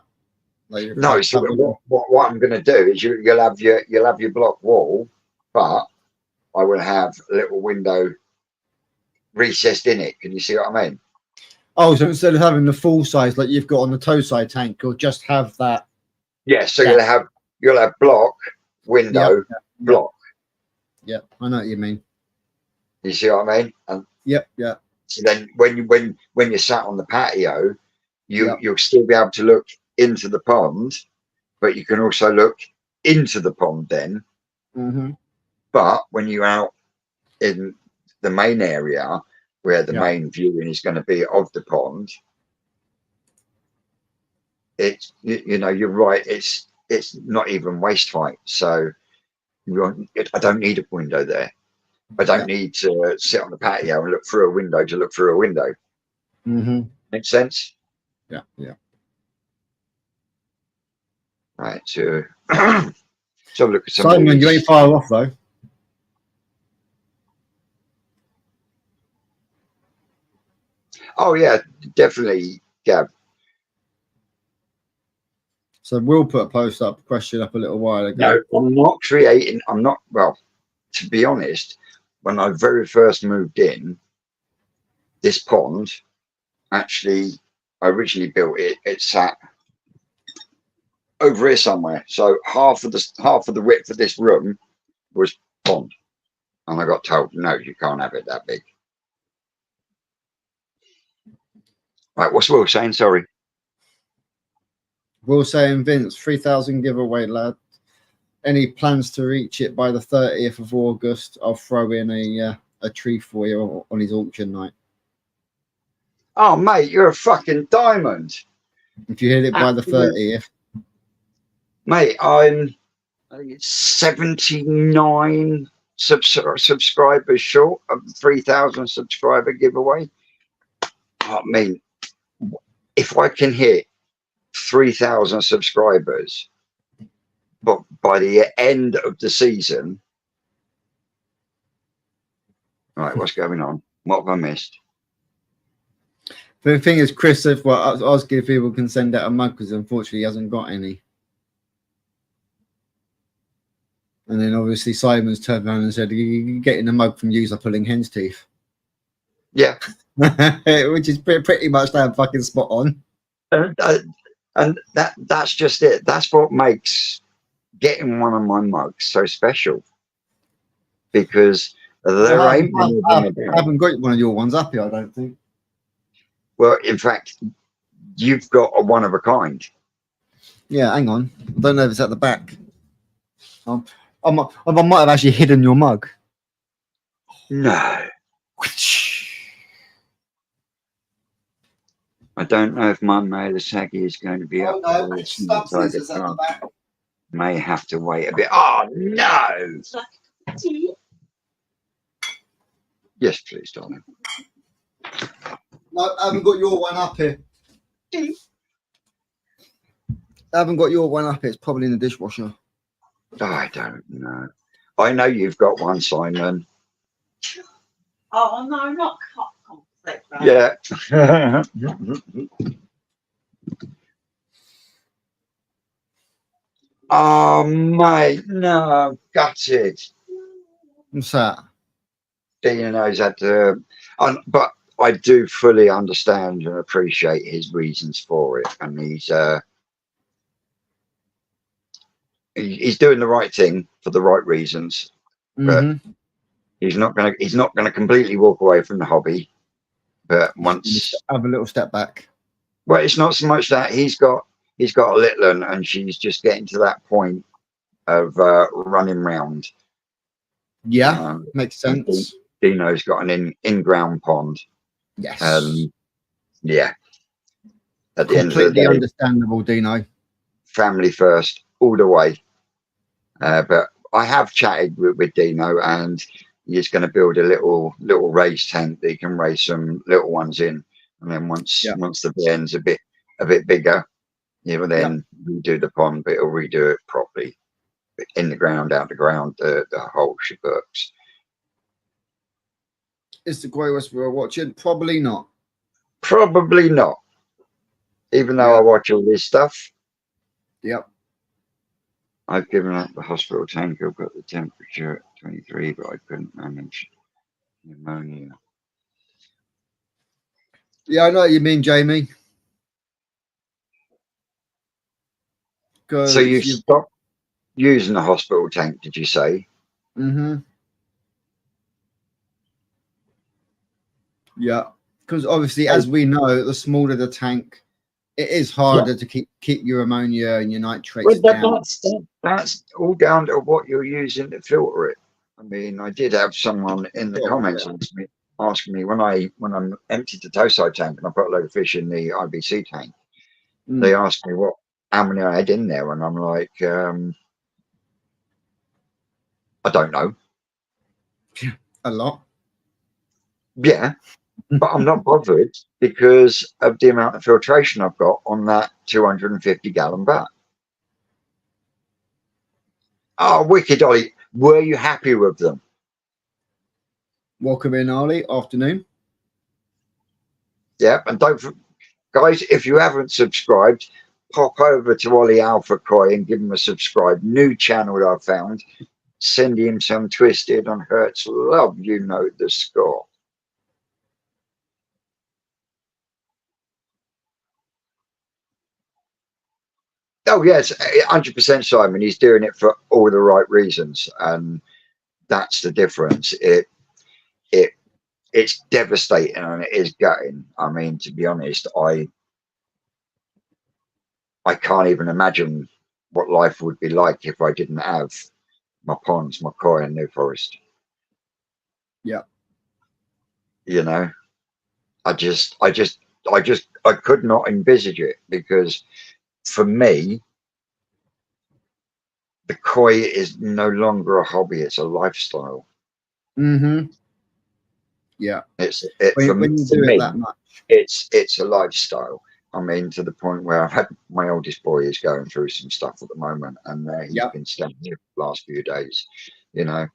Like No. So what I'm going to do is you'll have your block wall, but I will have a little window recessed in it. Can you see what I mean? Oh, so instead of having the full size like you've got on the Tosai tank, you'll just have that. Yeah. So you'll have block, window, block. Yeah, I know what you mean. You see what I mean? And yeah. so then when you're sat on the patio, you'll still be able to look into the pond, but you can also look into the pond then. But when you're out in the main area where the main viewing is going to be of the pond, it's you're right, it's not even waist height. So I don't need a window there. I don't need to sit on the patio and look through a window to look through a window. Makes sense? Yeah. Right, so look at some Simon, you ain't far off though. Oh yeah, definitely, Gab. So we'll put a question up a little while ago. No, I'm not, well, to be honest, when I very first moved in, this pond, actually, I originally built it sat over here somewhere. So half of the width of this room was pond. And I got told, no, you can't have it that big. Right, what's Will saying? Sorry. Will saying, Vince, 3,000 giveaway, lad. Any plans to reach it by the 30th of August? I'll throw in a tree for you on his auction night. Oh, mate, you're a fucking diamond. If you hit it by the 30th. Mate, I'm 79 subscribers short of 3,000 subscriber giveaway. I mean, if I can hit 3,000 subscribers, but by the end of the season, right, what's going on? What have I missed? The thing is, Chris, I was asking if people can send out a mug because unfortunately he hasn't got any. And then obviously Simon's turned around and said, "You're getting a mug from user pulling hen's teeth." Yeah. Which is pretty much damn fucking spot on. And that's just it. That's what makes getting one of my mugs so special. Because there ain't many I haven't got one of your ones up here, I don't think. Well, in fact, you've got a one of a kind. Yeah, hang on. I don't know if it's at the back. I might have actually hidden your mug. No. I don't know if Mum the Saggy is going to be up. No, Stubbs is at the back. May have to wait a bit. Oh, no. Yes, please, darling. No, I haven't got your one up here. I haven't got your one up here. It's probably in the dishwasher. I don't know. I know you've got one, Simon. Oh no, not conflict. Yeah. Oh, mate, no, gutted. What's that? Dino's had to, but I do fully understand and appreciate his reasons for it, and he's doing the right thing for the right reasons. But he's not gonna completely walk away from the hobby. But once Have a little step back. well, it's not so much that he's got a little one, and she's just getting to that point of running round. Yeah, makes sense. Dino's got an in-ground pond. Yes. Yeah. At the end of the Completely day, understandable, Dino. family first, all the way. But I have chatted with Dino, and he's going to build a little raised tank that he can raise some little ones in, and then once the ben's a bit bigger, he'll then redo the pond, but he'll redo it properly, in the ground, out the ground, the whole shebooks. Is the Grey Whisperer watching? Probably not. Probably not. Even though I watch all this stuff. Yep. I've given up the hospital tank. I've got the temperature at 23, but I couldn't manage pneumonia. Yeah, I know what you mean, Jamie. So you stopped using the hospital tank, did you say? Yeah, because obviously, as we know, the smaller the tank, it is harder to keep your ammonia and your nitrates down. That's all down to what you're using to filter it. I mean, I did have someone in the comments asking me when I emptied the tow side tank and I put a load of fish in the IBC tank. They asked me how many I had in there, and I'm like, I don't know. A lot. Yeah, but I'm not bothered because of the amount of filtration I've got on that 250-gallon vat. Oh, wicked, Ollie. Were you happy with them? Welcome in, Ollie. Afternoon. Yeah, and guys, if you haven't subscribed, pop over to Ollie Alpha Koi and give him a subscribe. New channel that I've found. Send him some twisted on Hertz love. You know the score. Oh yes, 100%, Simon. He's doing it for all the right reasons, and that's the difference. It's devastating and it is gutting. I mean, to be honest, I can't even imagine what life would be like if I didn't have my ponds, my koi, and New Forest. Yeah. You know, I could not envisage it, because for me, the koi is no longer a hobby; it's a lifestyle. Yeah. For me, it's a lifestyle. I mean, to the point where I've had my oldest boy is going through some stuff at the moment, and he's been staying here for the last few days. You know,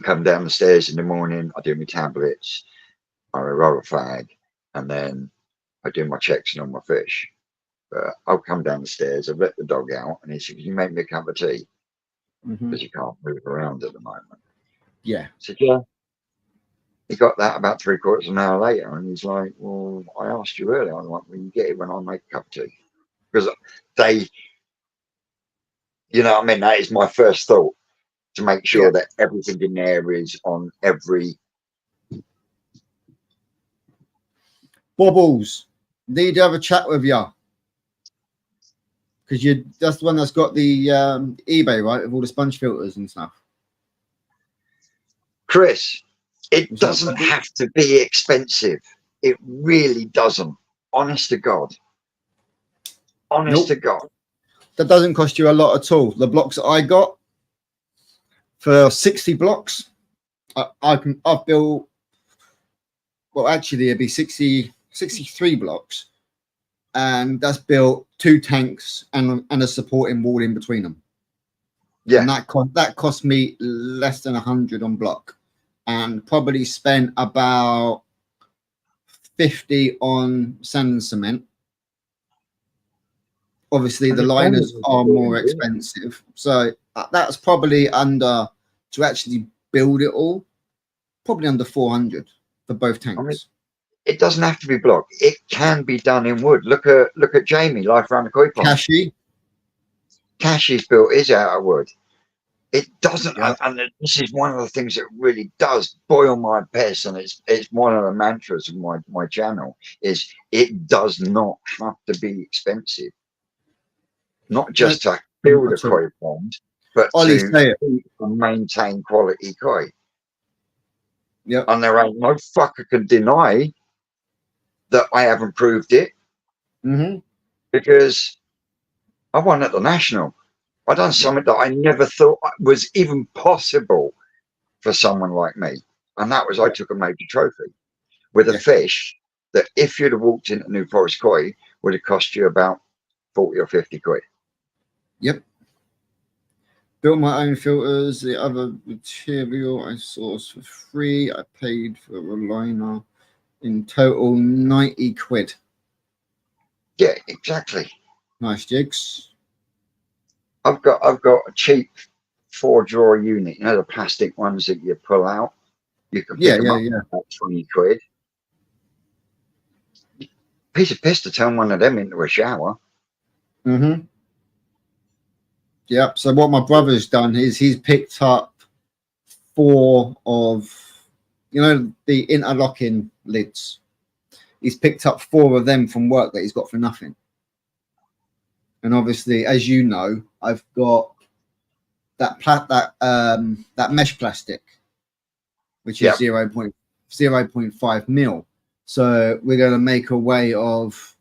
come down the stairs in the morning, I do my tablets, I roll a fag, and then I do my checks and all my fish. But I'll come down the stairs, I've let the dog out, and he said, "Can you make me a cup of tea?" Because you can't move around at the moment. Yeah. I said, "Yeah." He got that about 3/4 of an hour later, and he's like, "Well, I asked you earlier." I'm like, "Well, you get it when I make a cup of tea." Because you know what I mean? That is my first thought, to make sure that everything in there is on every. Bobbles, need to have a chat with you. Because that's the one that's got the eBay, right? With all the sponge filters and stuff. Chris, it doesn't have to be expensive. It really doesn't. Honest to God. Honest to God. That doesn't cost you a lot at all. The blocks that I got for 60 blocks, I've built, well, actually it'd be 63 blocks, and that's built 2 tanks and a supporting wall in between them. Yeah. And that cost me less than 100 on block, and probably spent about 50 on sand and cement. Obviously, the liners are more expensive, so that's probably under, to actually build it all, probably under 400 for both tanks. I mean, it doesn't have to be block. It can be done in wood. Look at Jamie, life around the koi pond. Cashie's built is out of wood. It doesn't, and this is one of the things that really does boil my piss, and it's one of the mantras of my channel, is it does not have to be expensive. Not just to build a koi pond, but to maintain quality koi. Yep. And there ain't no fucker can deny that I haven't proved it, because I won at the national. I done something that I never thought was even possible for someone like me, and that was I took a major trophy with a fish that, if you'd have walked into New Forest Koi, would have cost you about 40 or 50 quid. Yep. Built my own filters. The other material I sourced for free. I paid for a liner. In total, 90 quid. Yeah, exactly. Nice jigs. I've got a cheap 4-drawer unit. You know, the plastic ones that you pull out. You can pick them up about 20 quid. Piece of piss to turn one of them into a shower. Yep. So what my brother's done is he's picked up 4 of, you know, the interlocking lids. He's picked up 4 of them from work that he's got for nothing. And obviously, as you know, I've got that mesh plastic, which is 0.5 mil. So we're going to make a way of,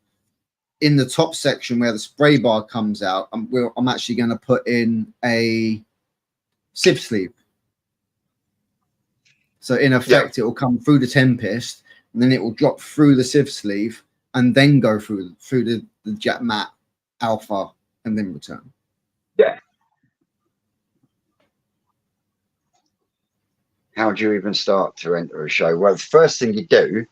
in the top section where the spray bar comes out, I'm actually going to put in a sieve sleeve. So in effect, it will come through the Tempest, and then it will drop through the sieve sleeve, and then go through the Jet Matte Alpha, and then return. Yeah. How do you even start to enter a show? Well, the first thing you do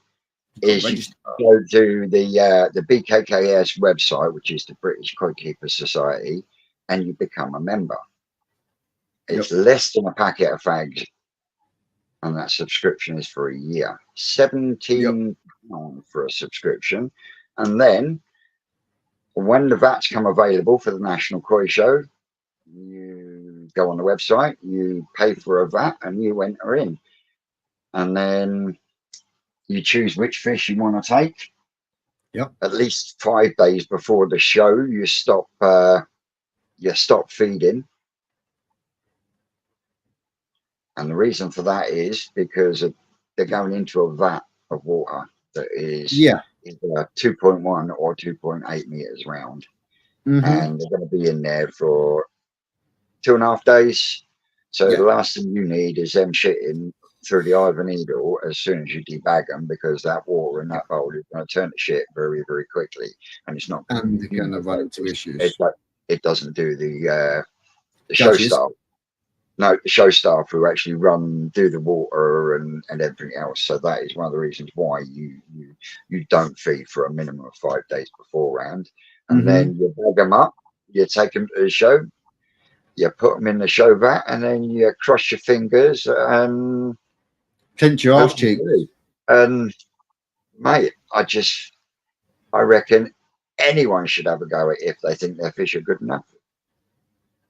is you go to the BKKS website, which is the British Koi Keepers Society, and you become a member. It's less than a packet of fags, and that subscription is for a year. £17 for a subscription. And then when the VATs come available for the National Koi Show, you go on the website, you pay for a VAT, and you enter in. And then you choose which fish you want to take. At least 5 days before the show, you stop feeding. And the reason for that is because they're going into a vat of water that is either 2.1 or 2.8 meters round. And they're going to be in there for 2.5 days. So the last thing you need is them shitting through the eye of a needle as soon as you debag them, because that water in that bowl is going to turn to shit very, very quickly, and it's not. And they're going to run into issues. It doesn't do the show staff. No, the show staff who actually do the water and everything else. So that is one of the reasons why you don't feed for a minimum of 5 days beforehand, and then you bag them up, you take them to the show, you put them in the show vat, and then you cross your fingers and pinch your arse cheek. And mate, I reckon anyone should have a go at it if they think their fish are good enough.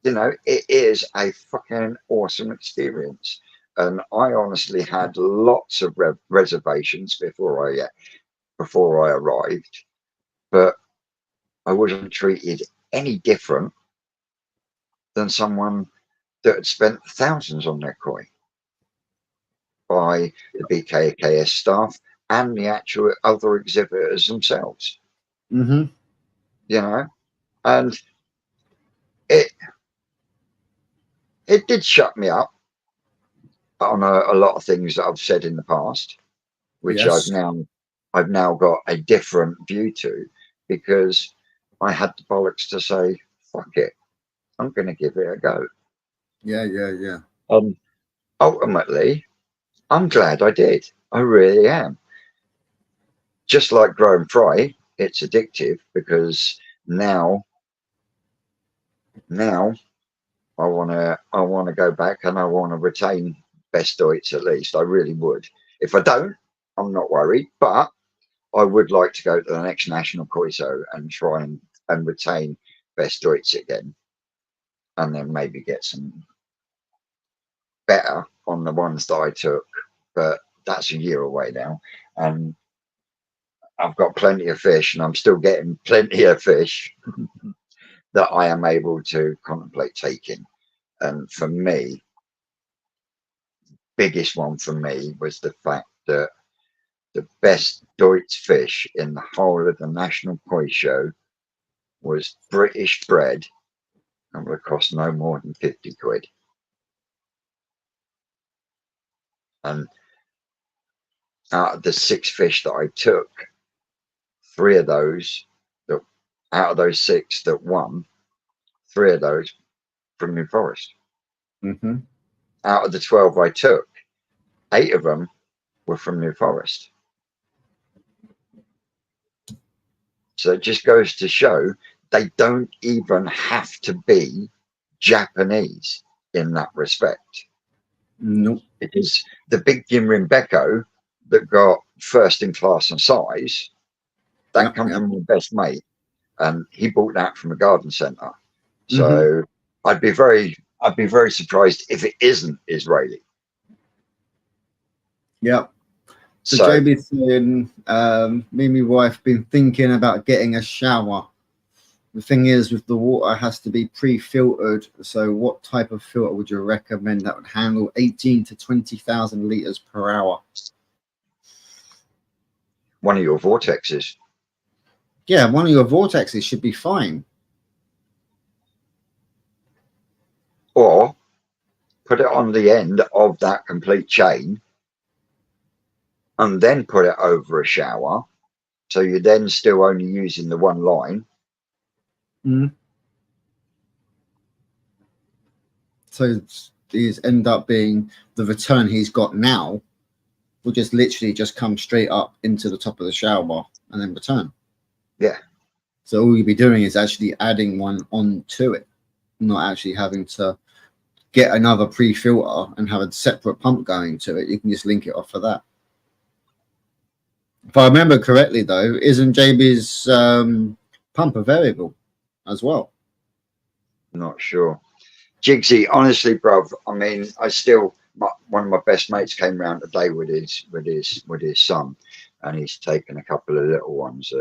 You know, it is a fucking awesome experience, and I honestly had lots of reservations before I arrived, but I wasn't treated any different than someone that had spent thousands on their koi by the BKKS staff and the actual other exhibitors themselves. You know, and it did shut me up on a lot of things that I've said in the past, which I've now got a different view to, because I had the bollocks to say, fuck it, I'm going to give it a go. Yeah. Ultimately, I'm glad I did. I really am. Just like growing fry, it's addictive because now I wanna go back and I wanna retain best Deutsch at least. I really would. If I don't, I'm not worried, but I would like to go to the next national COISO and try and retain best Deutsch again, and then maybe get some better on the ones that I took. But that's a year away now, and I've got plenty of fish, and I'm still getting plenty of fish that I am able to contemplate taking. And for me, biggest one for me was the fact that the best Deutsch fish in the whole of the National Koi Show was British bred and would cost no more than 50 quid. And out of the 6 fish that I took, 3 of those, that out of those 6 that won, 3 of those from New Forest. Mm-hmm. Out of the 12 I took, 8 of them were from New Forest. So it just goes to show they don't even have to be Japanese in that respect. Nope. It is the big Ginrin Beko that got first in class and size. That comes from my best mate, and he bought that from a garden centre. So I'd be very surprised if it isn't Israeli. Yep. So So JB's saying, me and my wife been thinking about getting a shower. The thing is, with the water has to be pre-filtered. So what type of filter would you recommend that would handle 18 to 20,000 liters per hour? one of your vortexes. Yeah, one of your vortexes should be fine. Or put it on the end of that complete chain and then put it over a shower. So you're then still only using the one line. So these end up being the return he's got now will just literally just come straight up into the top of the shower and then return. Yeah. So all you'll be doing is actually adding one onto it, not actually having to get another pre-filter and have a separate pump going to it. You can just link it off of that. If I remember correctly, though, isn't JB's pump a variable as well? Not sure. Jigsy, honestly, bruv, I mean, one of my best mates came round today with his son, and he's taken a couple of little ones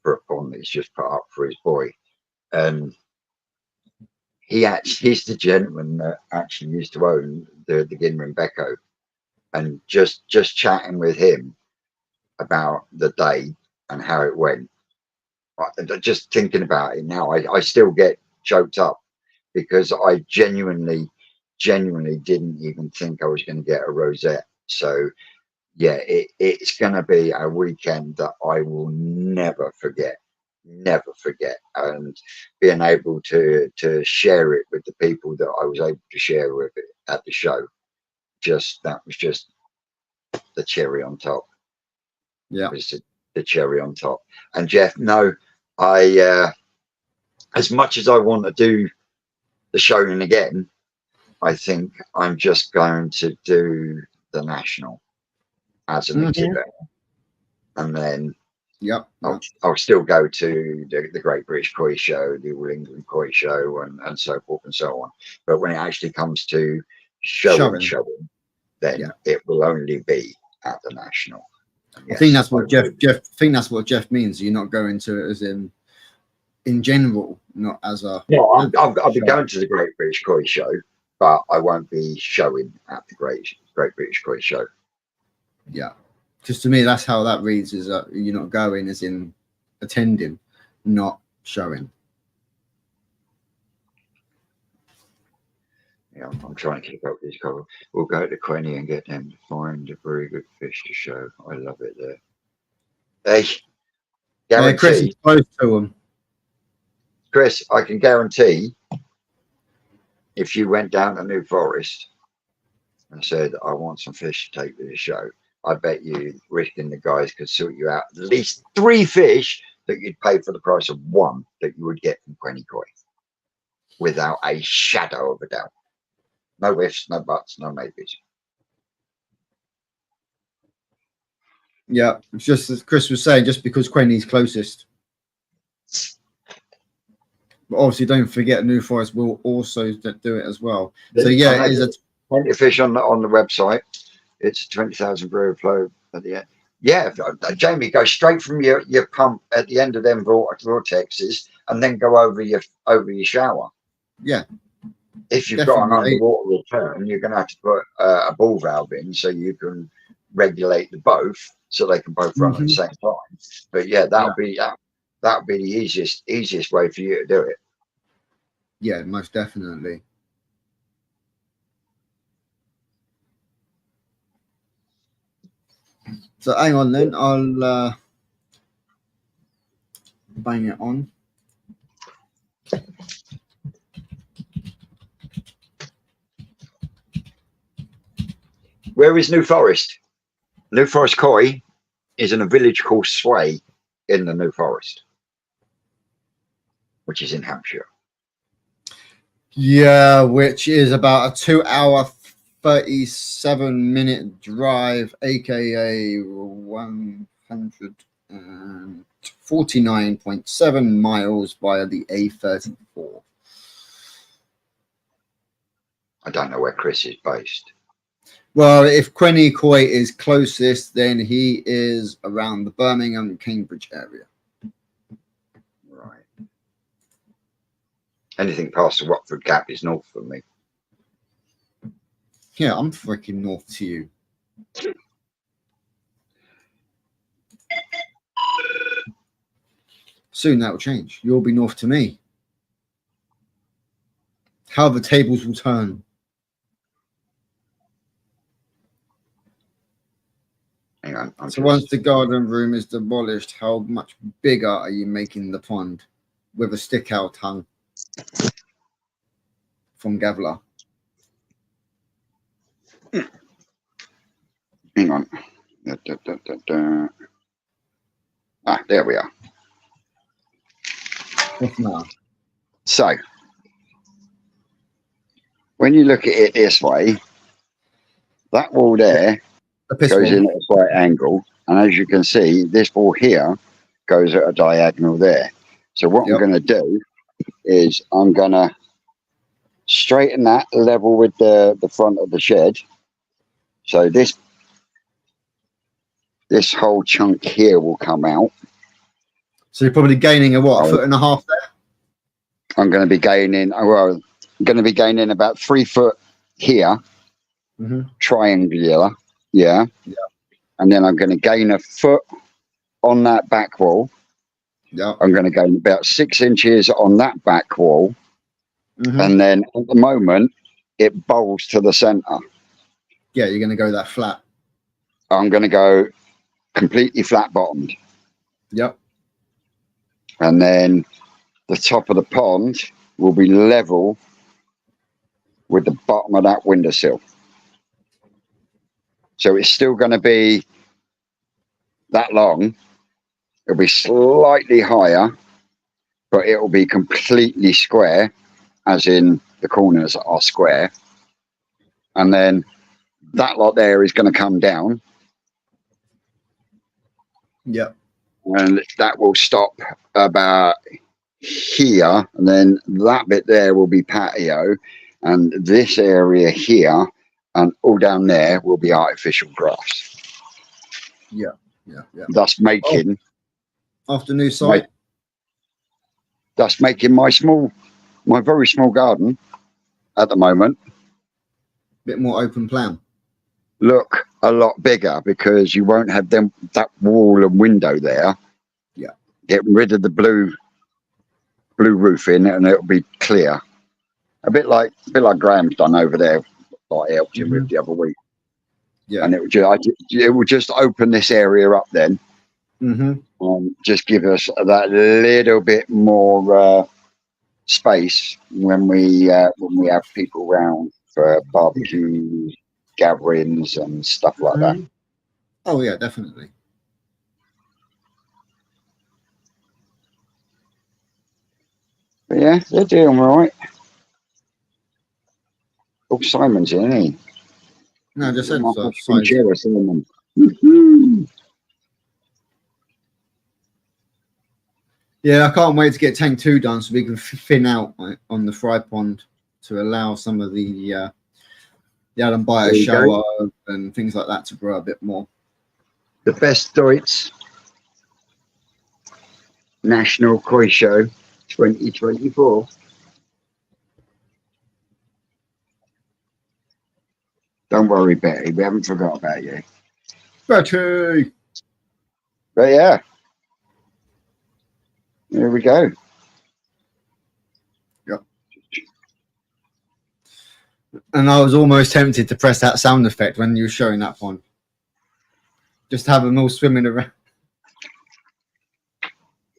for a pond he's just put up for his boy. And he's the gentleman that actually used to own the Ginrin Beko, and just chatting with him about the day and how it went. Just thinking about it now, I still get choked up because I genuinely didn't even think I was going to get a rosette. So yeah, it's going to be a weekend that I will never forget, and being able to share it with the people that I was able to share with it at the show, that was just the cherry on top. Yeah, it was the cherry on top. And Jeff, no, I as much as I want to do the showing again, I think I'm just going to do the national as an exhibit, and then I'll still go to the Great British Koi Show, the All England Koi Show, and so forth and so on. But when it actually comes to showing, then it will only be at the national. Yes, I think that's what Jeff. I think that's what Jeff means. You're not going to it as in general, not as a. No, I'll be going to the Great British Koi Show, but I won't be showing at the Great British Koi Show. Yeah, because to me, that's how that reads: is that you're not going as in attending, not showing. Yeah, I'm trying to keep up with this cover. We'll go to Quenny and get them to find a very good fish to show. I love it there. Hey, guarantee. Chris is close to them. Chris, I can guarantee if you went down to New Forest and said, I want some fish to take to the show, I bet you Rick and the guys could sort you out at least 3 fish that you'd pay for the price of 1 that you would get from Quenny Koi, without a shadow of a doubt. No ifs, no buts, no maybes. Yeah, it's just as Chris was saying, just because Quenny's closest. But obviously, don't forget, New Forest will also do it as well. So yeah, it is a plenty of fish on the website. It's 20,000 brew flow at the end. Yeah, Jamie, go straight from your pump at the end of them vortexes, and then go over your shower. Yeah. If you've got an underwater return, you're going to have to put a ball valve in so you can regulate the both, so they can both run at the same time. But yeah, that'll be the easiest way for you to do it. Yeah, most definitely. So hang on then, I'll bang it on. Where is New Forest? New Forest Koi is in a village called Sway in the New Forest, which is in Hampshire. Yeah, which is about a 2-hour, 37-minute drive, aka 149.7 miles via the A34. I don't know where Chris is based. Well, if Quenny Koi is closest, then he is around the Birmingham, Cambridge area. Right. Anything past the Watford Gap is north for me. Yeah, I'm freaking north to you. Soon that will change. You'll be north to me. How the tables will turn. Hang on. So once the garden room is demolished, how much bigger are you making the pond with a stick out tongue from Gavler? Hang on. Ah, there we are. What's now? So, when you look at it this way, that wall there goes in at a slight angle, and as you can see, this wall here goes at a diagonal there. So what I'm going to do is I'm going to straighten that level with the front of the shed. So this whole chunk here will come out. So you're probably gaining a what, a 1.5 foot there? I'm going to be gaining, well, I'm going to be gaining about 3 foot here, triangular, yeah. And then I'm going to gain a foot on that back wall. Yeah. I'm going to gain about 6 inches on that back wall. And then at the moment, it bowls to the center. Yeah, you're going to go that flat. I'm going to go completely flat bottomed. Yep. And then the top of the pond will be level with the bottom of that windowsill. So it's still going to be that long. It'll be slightly higher, but it will be completely square, as in the corners are square. And then that lot there is going to come down. Yep. And that will stop about here, and then that bit there will be patio, and this area here and all down there will be artificial grass. Yeah. Thus making off the new site. Thus making my very small garden at the moment Bit more open plan. look a lot bigger, because you won't have that wall and window there. Yeah. Get rid of the blue roofing, and it'll be clear. A bit like Graham's done over there, like I helped him with the other week. Yeah. And it will just open this area up then. Just give us that little bit more space when we have people around for barbecue gatherings and stuff like that. Oh yeah, definitely. But yeah, they're doing all right. Oh, Simon's in, isn't he? No, I just said My so. husband, Size. Sarah Simon. Woohoo! Yeah, I can't wait to get tank 2 done so we can thin out on the fry pond to allow some of the Adam Bio There you shower and things like that to grow a bit more. The best Deutsch National Koi Show 2024. Don't worry, Betty, we haven't forgot about you. Betty! But yeah, there we go. Yep. And I was almost tempted to press that sound effect when you were showing that pond. Just have them all swimming around.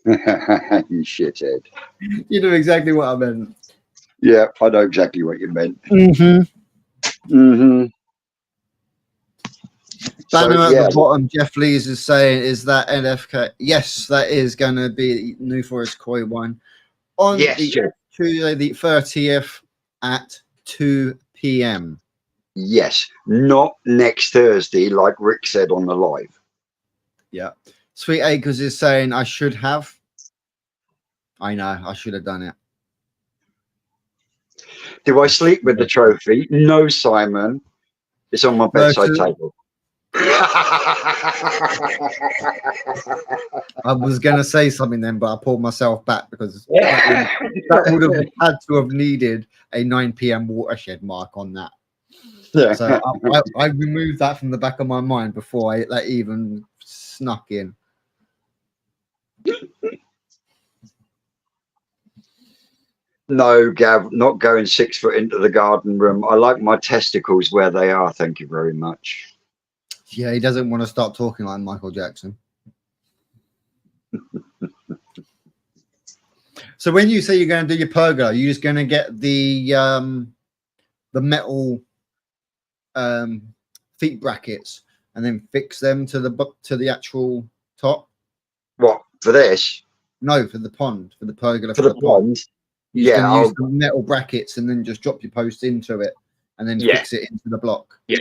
You shithead. You know exactly what I meant. Yeah, I know exactly what you meant. Mm-hmm. Mm-hmm. Banner So, at yeah, the bottom, Jeff Lees is saying, is that NFK? Yes, that is going to be New Forest Koi one on Yes, the Jeff. Tuesday, the 30th at 2 p.m. Yes, not next Thursday, like Rick said on the live. Yeah. Sweet Acres is saying, I should have. I know, I should have done it. Do I sleep with the trophy? No, Simon. It's on my bedside table. I was going to say something then, but I pulled myself back because that would have had to have needed a 9 p.m. watershed mark on that. yeah. So I removed that from the back of my mind before that even snuck in. No, Gav, not going 6 foot into the garden room. I like my testicles where they are. Thank you very much. Yeah, he doesn't want to start talking like Michael Jackson. So when you say you're going to do your pergola, you're just going to get the metal feet brackets and then fix them to the actual top. What, for this? No, for the pond, for the pergola, For the pond? You're just Yeah, going to use the metal brackets and then just drop your post into it and then fix it into the block. Yeah.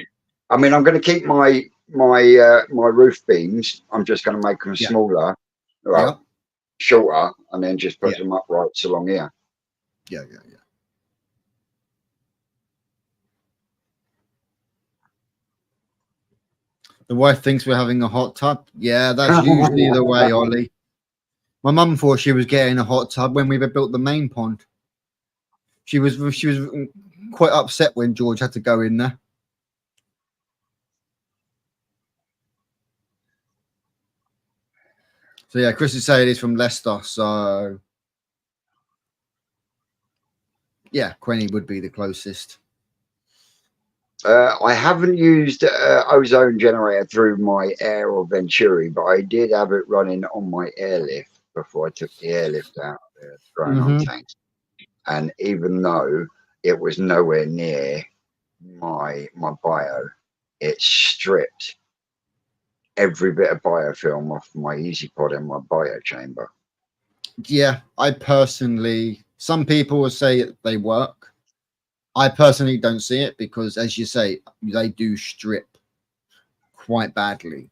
I mean, I'm going to keep my roof beams. I'm just going to make them smaller, well, shorter, and then just put them uprights along here. Yeah. The wife thinks we're having a hot tub. Yeah, that's usually the way, Ollie. My mum thought she was getting a hot tub when we built the main pond. She was quite upset when George had to go in there. So yeah, Chris is saying he's from Leicester, so yeah, Quenny would be the closest. I haven't used ozone generator through my Air or Venturi, but I did have it running on my airlift before I took the airlift out of the drying on tank. And even though it was nowhere near my bio, it stripped every bit of biofilm off my EasyPod in my bio chamber. Yeah, I personally, some people will say they work. I personally don't see it because, as you say, they do strip quite badly.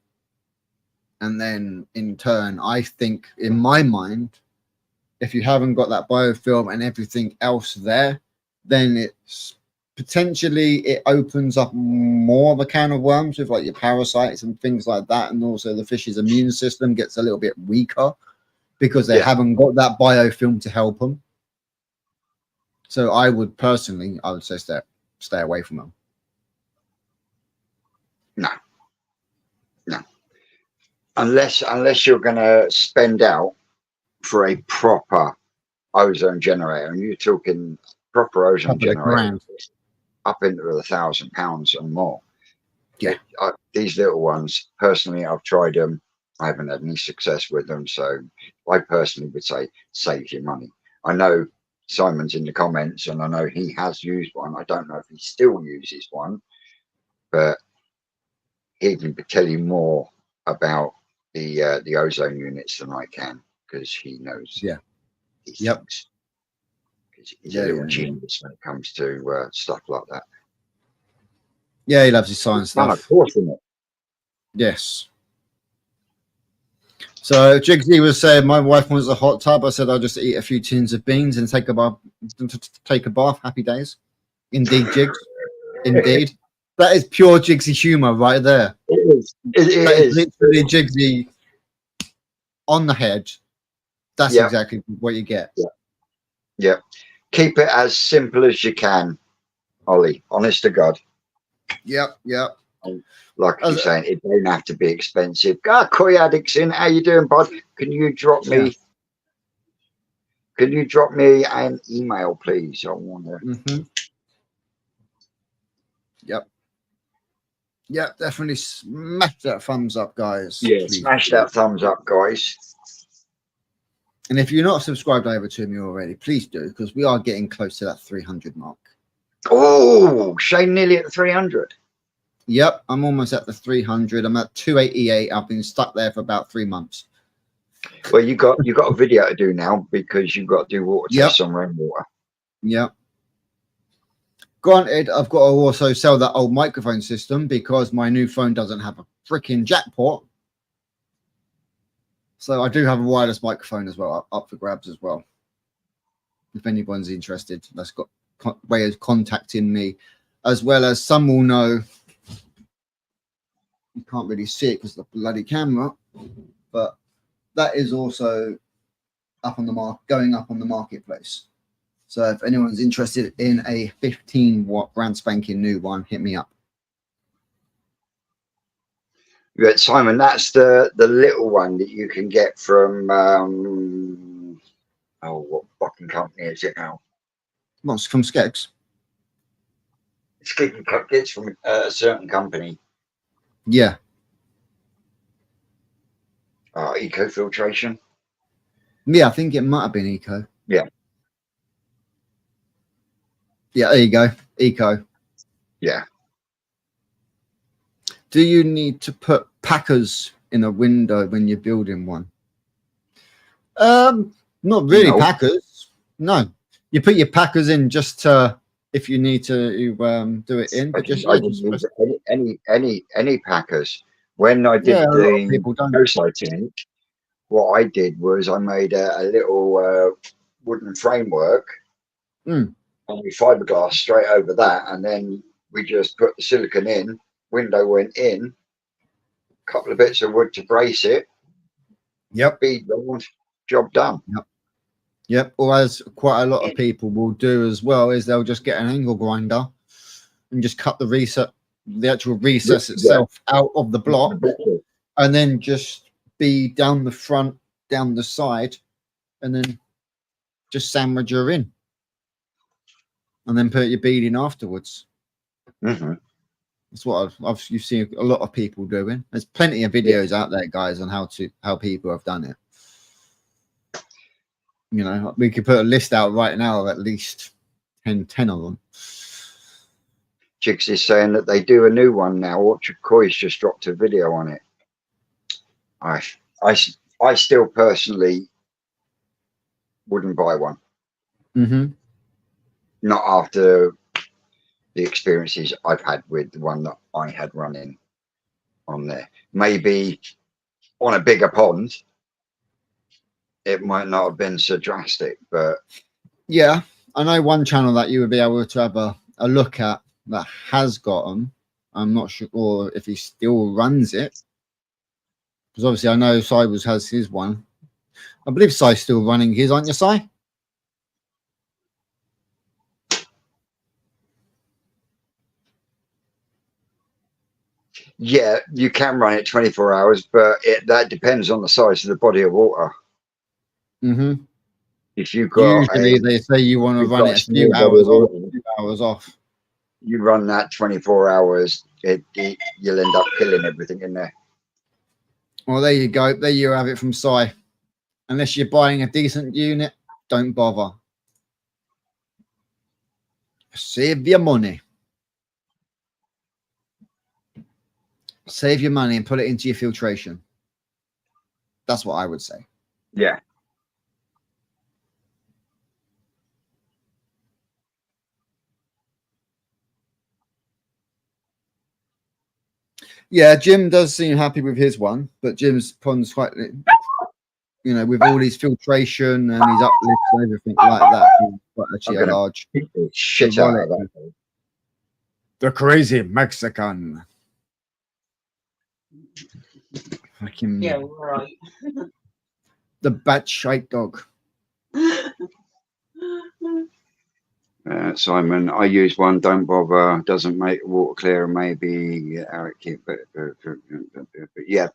And then in turn, I think in my mind, if you haven't got that biofilm and everything else there, then it's potentially it opens up more of a can of worms with like your parasites and things like that. And also the fish's immune system gets a little bit weaker because they haven't got that biofilm to help them. So I would say stay away from them. No. Unless you're going to spend out for a proper ozone generator, and you're talking proper ozone generator up into £1,000 and more. Yeah. These little ones, personally, I've tried them. I haven't had any success with them. So I personally would say save your money. I know Simon's in the comments, and I know he has used one. I don't know if he still uses one, but he can tell you more about the ozone units than I can, because he knows. Yeah. These Yep. things. He's a little genius when it comes to stuff like that. Yeah, he loves his science And stuff. of course, isn't it? Yes. So Jigsy was saying my wife wants a hot tub. I said I'll just eat a few tins of beans and take a bath. Happy days. Indeed, Jigs. Indeed. That is pure Jigsy humor right there. It is. It is. Literally Jigsy on the head. That's exactly what you get. Yeah. Keep it as simple as you can, Ollie. Honest to God. Yep. Like you're saying, it don't have to be expensive. Koi Addicts in. How you doing, bud? Can you drop me? Yeah. Can you drop me an email, please? I want to. Yep, definitely smash that thumbs up, guys. Yeah, please. smash that thumbs up, guys. And if you're not subscribed over to me already, please do, because we are getting close to that 300 mark. Oh, Shane, nearly at the 300. Yep, I'm almost at the 300. I'm at 288. I've been stuck there for about 3 months. Well, you got a video to do now, because you've got to do water tests on rainwater. Yep. Granted, I've got to also sell that old microphone system because my new phone doesn't have a freaking jack port. So I do have a wireless microphone as well, up for grabs as well. If anyone's interested, that's got way of contacting me, as well as some will know. You can't really see it because of the bloody camera, but that is also up on the going up on the marketplace. So if anyone's interested in a 15-watt brand spanking new one, hit me up. Yeah, Simon, that's the little one that you can get from what fucking company is it now? What's from Skeggs? It's from a certain company. Yeah. Eco Filtration. Yeah, I think it might have been Eco. Yeah. Yeah, there you go. Eco. Yeah. Do you need to put packers in a window when you're building one? Not really packers. No. You put your packers in just to, if you need to do it in. But I didn't use any packers. When I did the no-side tank, what I did was I made a little wooden framework and we fiberglass straight over that, and then we just put the silicon in, window went in, a couple of bits of wood to brace it. Yep. Bead round, job done. Yep. Or as quite a lot of people will do as well, is they'll just get an angle grinder and just cut the actual recess itself out of the block, and then just bead down the front, down the side, and then just sandwich her in, and then put your bead in afterwards. That's what you've seen a lot of people doing. There's plenty of videos out there, guys, on how people have done it. You know, we could put a list out right now of at least 10 of them. Jigs is saying that they do a new one now. Orchard Koi's just dropped a video on it. I still personally wouldn't buy one. Not after the experiences I've had with the one that I had running on there. Maybe on a bigger pond, it might not have been so drastic, but yeah, I know one channel that you would be able to have a look at that has got them. I'm not sure if he still runs it, because obviously I know Cybers has his one. I believe Cy's still running his, aren't you, Cy? yeah, you can run it 24 hours, but that depends on the size of the body of water. If you've got usually they say you want to run it a few hours on, 2 hours off. You run that 24 hours, you'll end up killing everything in there. Well, there you go. There you have it from Cy. Unless you're buying a decent unit, don't bother. Save your money. Save your money and put it into your filtration. That's what I would say. Yeah. Yeah, Jim does seem happy with his one, but Jim's pond's quite, you know, with all his filtration and his uplifts and everything like that, he's quite actually a large Shit out of that. The crazy Mexican. Fucking Yeah, right. the batshite dog. Simon, I use one. Don't bother. Doesn't make water clear. Maybe Eric keep but yeah,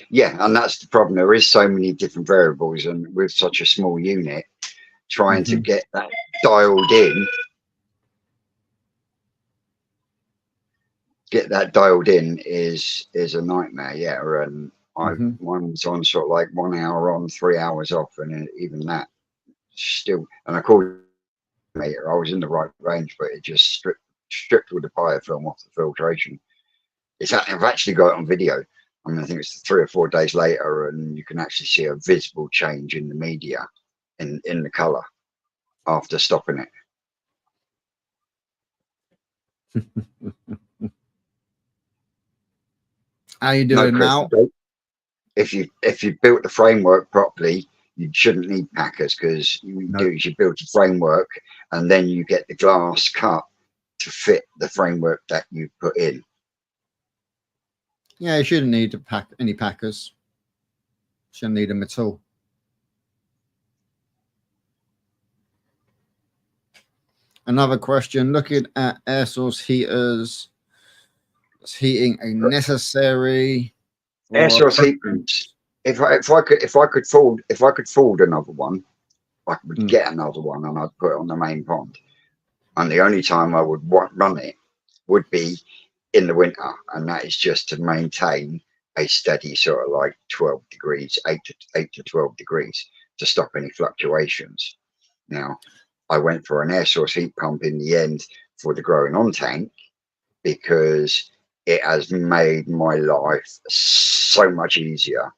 yeah, and that's the problem. There is so many different variables, and with such a small unit, trying to get that dialed in, is a nightmare. Yeah, and mine's on sort of like 1 hour on, 3 hours off, and even that still. And I called meter. I was in the right range, but it just stripped all the biofilm off the filtration. I've actually got it on video. I mean, I think it's 3 or 4 days later, and you can actually see a visible change in the media, in the color after stopping it. How you doing now? If you built the framework properly, you shouldn't need packers, because you build the framework and then you get the glass cut to fit the framework that you put in. Yeah, you shouldn't need to pack any packers. Shouldn't need them at all. Another question: looking at air source heaters, is heating a necessary? Air source heat pumps. If I could afford another one, I would get another one and I'd put it on the main pond. And the only time I would run it would be in the winter, and that is just to maintain a steady sort of like 12 degrees, 8 to 12 degrees, to stop any fluctuations. Now, I went for an air source heat pump in the end for the growing on tank, because it has made my life so much easier,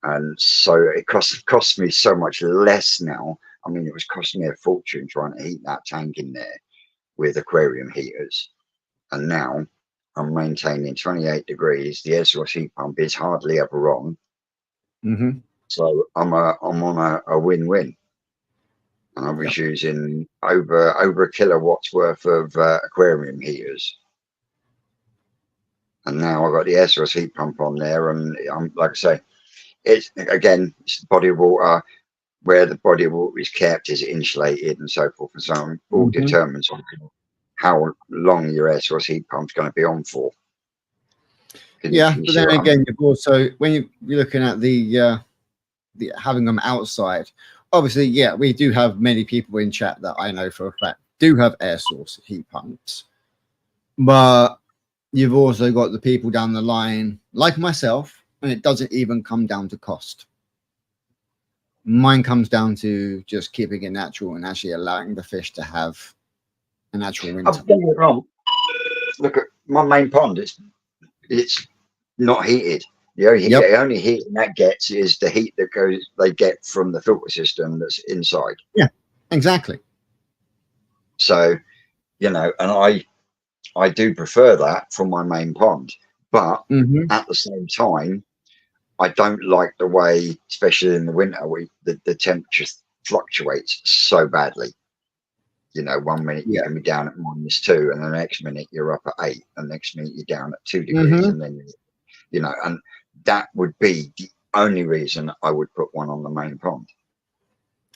and so it costs me so much less now. I mean, it was costing me a fortune trying to heat that tank in there with aquarium heaters, and now I'm maintaining 28 degrees. The air source heat pump is hardly ever on, so I'm on a win-win. And I was using over a kilowatts worth of aquarium heaters, and now I've got the air source heat pump on there, and I'm, like I say, it's the body of water. Where the body of water is kept, is insulated and so forth and so on. All determines on how long your air source heat pump's going to be on for. Yeah, but then again, you've also, when you're looking at the having them outside, obviously, yeah, we do have many people in chat that I know for a fact do have air source heat pumps, but you've also got the people down the line like myself, and it doesn't even come down to cost. Mine comes down to just keeping it natural and actually allowing the fish to have a natural winter. Don't get wrong. Look at my main pond. It's not heated. The only heat that gets is the heat that they get from the filter system that's inside. Yeah, exactly. So, you know, and I do prefer that for my main pond, but at the same time, I don't like the way, especially in the winter, the temperature fluctuates so badly. You know, 1 minute you can be down at -2, and the next minute you're up at 8, and the next minute you're down at 2 degrees, and then, you know, and that would be the only reason I would put one on the main pond.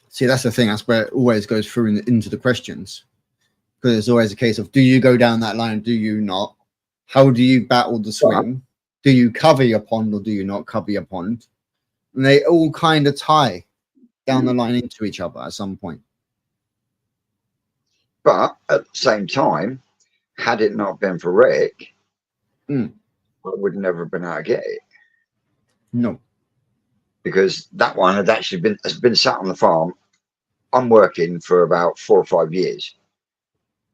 See, that's the thing. That's where it always goes through into the questions, because it's always a case of, do you go down that line? Do you not? How do you battle the swim? Do you cover your pond or do you not cover your pond? And they all kind of tie down the line into each other at some point. But at the same time, had it not been for Rick, I would never have been able to get it. No. Because that one has been sat on the farm I'm working for about 4 or 5 years.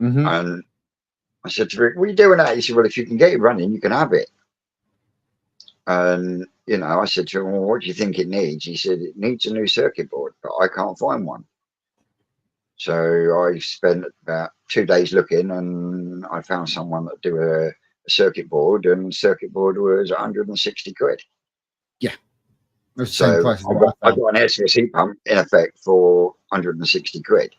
Mm-hmm. And I said to Rick, what are you doing that? He said, well, if you can get it running, you can have it. And, you know, I said to him, well, what do you think it needs? He said, it needs a new circuit board, but I can't find one. So I spent about 2 days looking, and I found someone that do a circuit board, and circuit board was 160 quid. Yeah. It's the same So price as I what I found. got an air source heat pump in effect for 160 quid.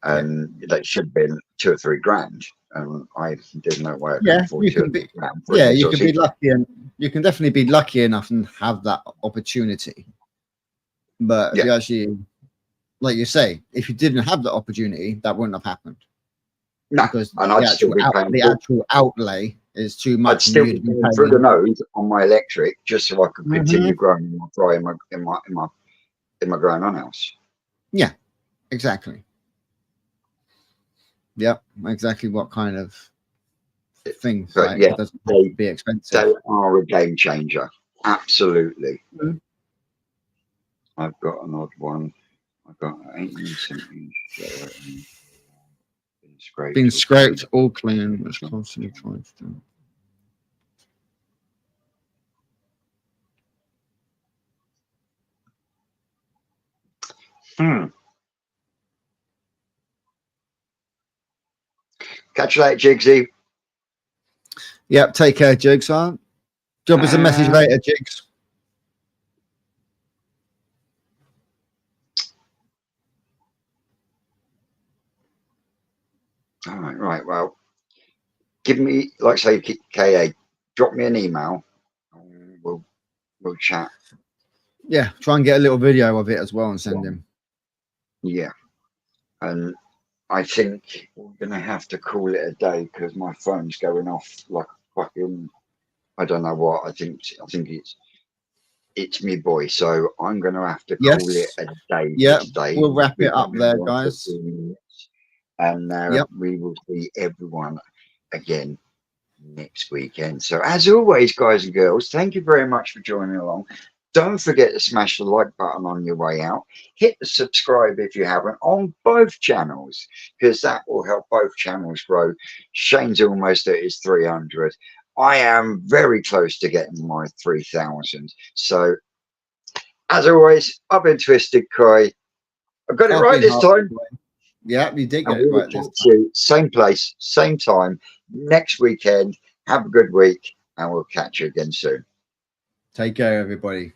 And that should have been 2 or 3 grand. There's no way I can Yeah, afford you 2 or can 3 be. grand for Yeah, an air you source can be heat pump. lucky, and you can definitely be lucky enough and have that opportunity. But if Yeah. you actually, like you say, if you didn't have the opportunity, that wouldn't have happened. No, Because and the I'd still be paying. the actual outlay is too I'd much, and still be you'd be paying through the paying. nose on my electric just so I could continue Mhm. growing my fry in my growing on house. Yeah, exactly. Yep, exactly. What kind of things But like yeah, it doesn't have to be expensive. they are a game changer. Absolutely. Mhm. I've got an odd one. I've got 18 centimeters. Been scraped, all clean. It's constantly trying to do. Catch you later, Jigsy. Yep, take care, Jigs. Drop us a message later, Jigs. All right. Well, give me, like say, KA, drop me an email. We'll chat. Yeah, try and get a little video of it as well and send him. Yeah, and I think we're gonna have to call it a day because my phone's going off like fucking. I don't know what. I think it's me boy. So I'm gonna have to call it a day Yeah, today. we'll wrap it up We're there, on guys. 15 minutes. And Yep. we will see everyone again next weekend. So as always, guys and girls, thank you very much for joining along. Don't forget to smash the like button on your way out. Hit the subscribe if you haven't on both channels, because that will help both channels grow. Shane's almost at his 300. I am very close to getting my 3,000. So as always, I've been Twisted Cry. I've got it right this time. Yeah, you did get And it we will right this catch time. you same place, same time next weekend. Have a good week, and we'll catch you again soon. Take care, everybody.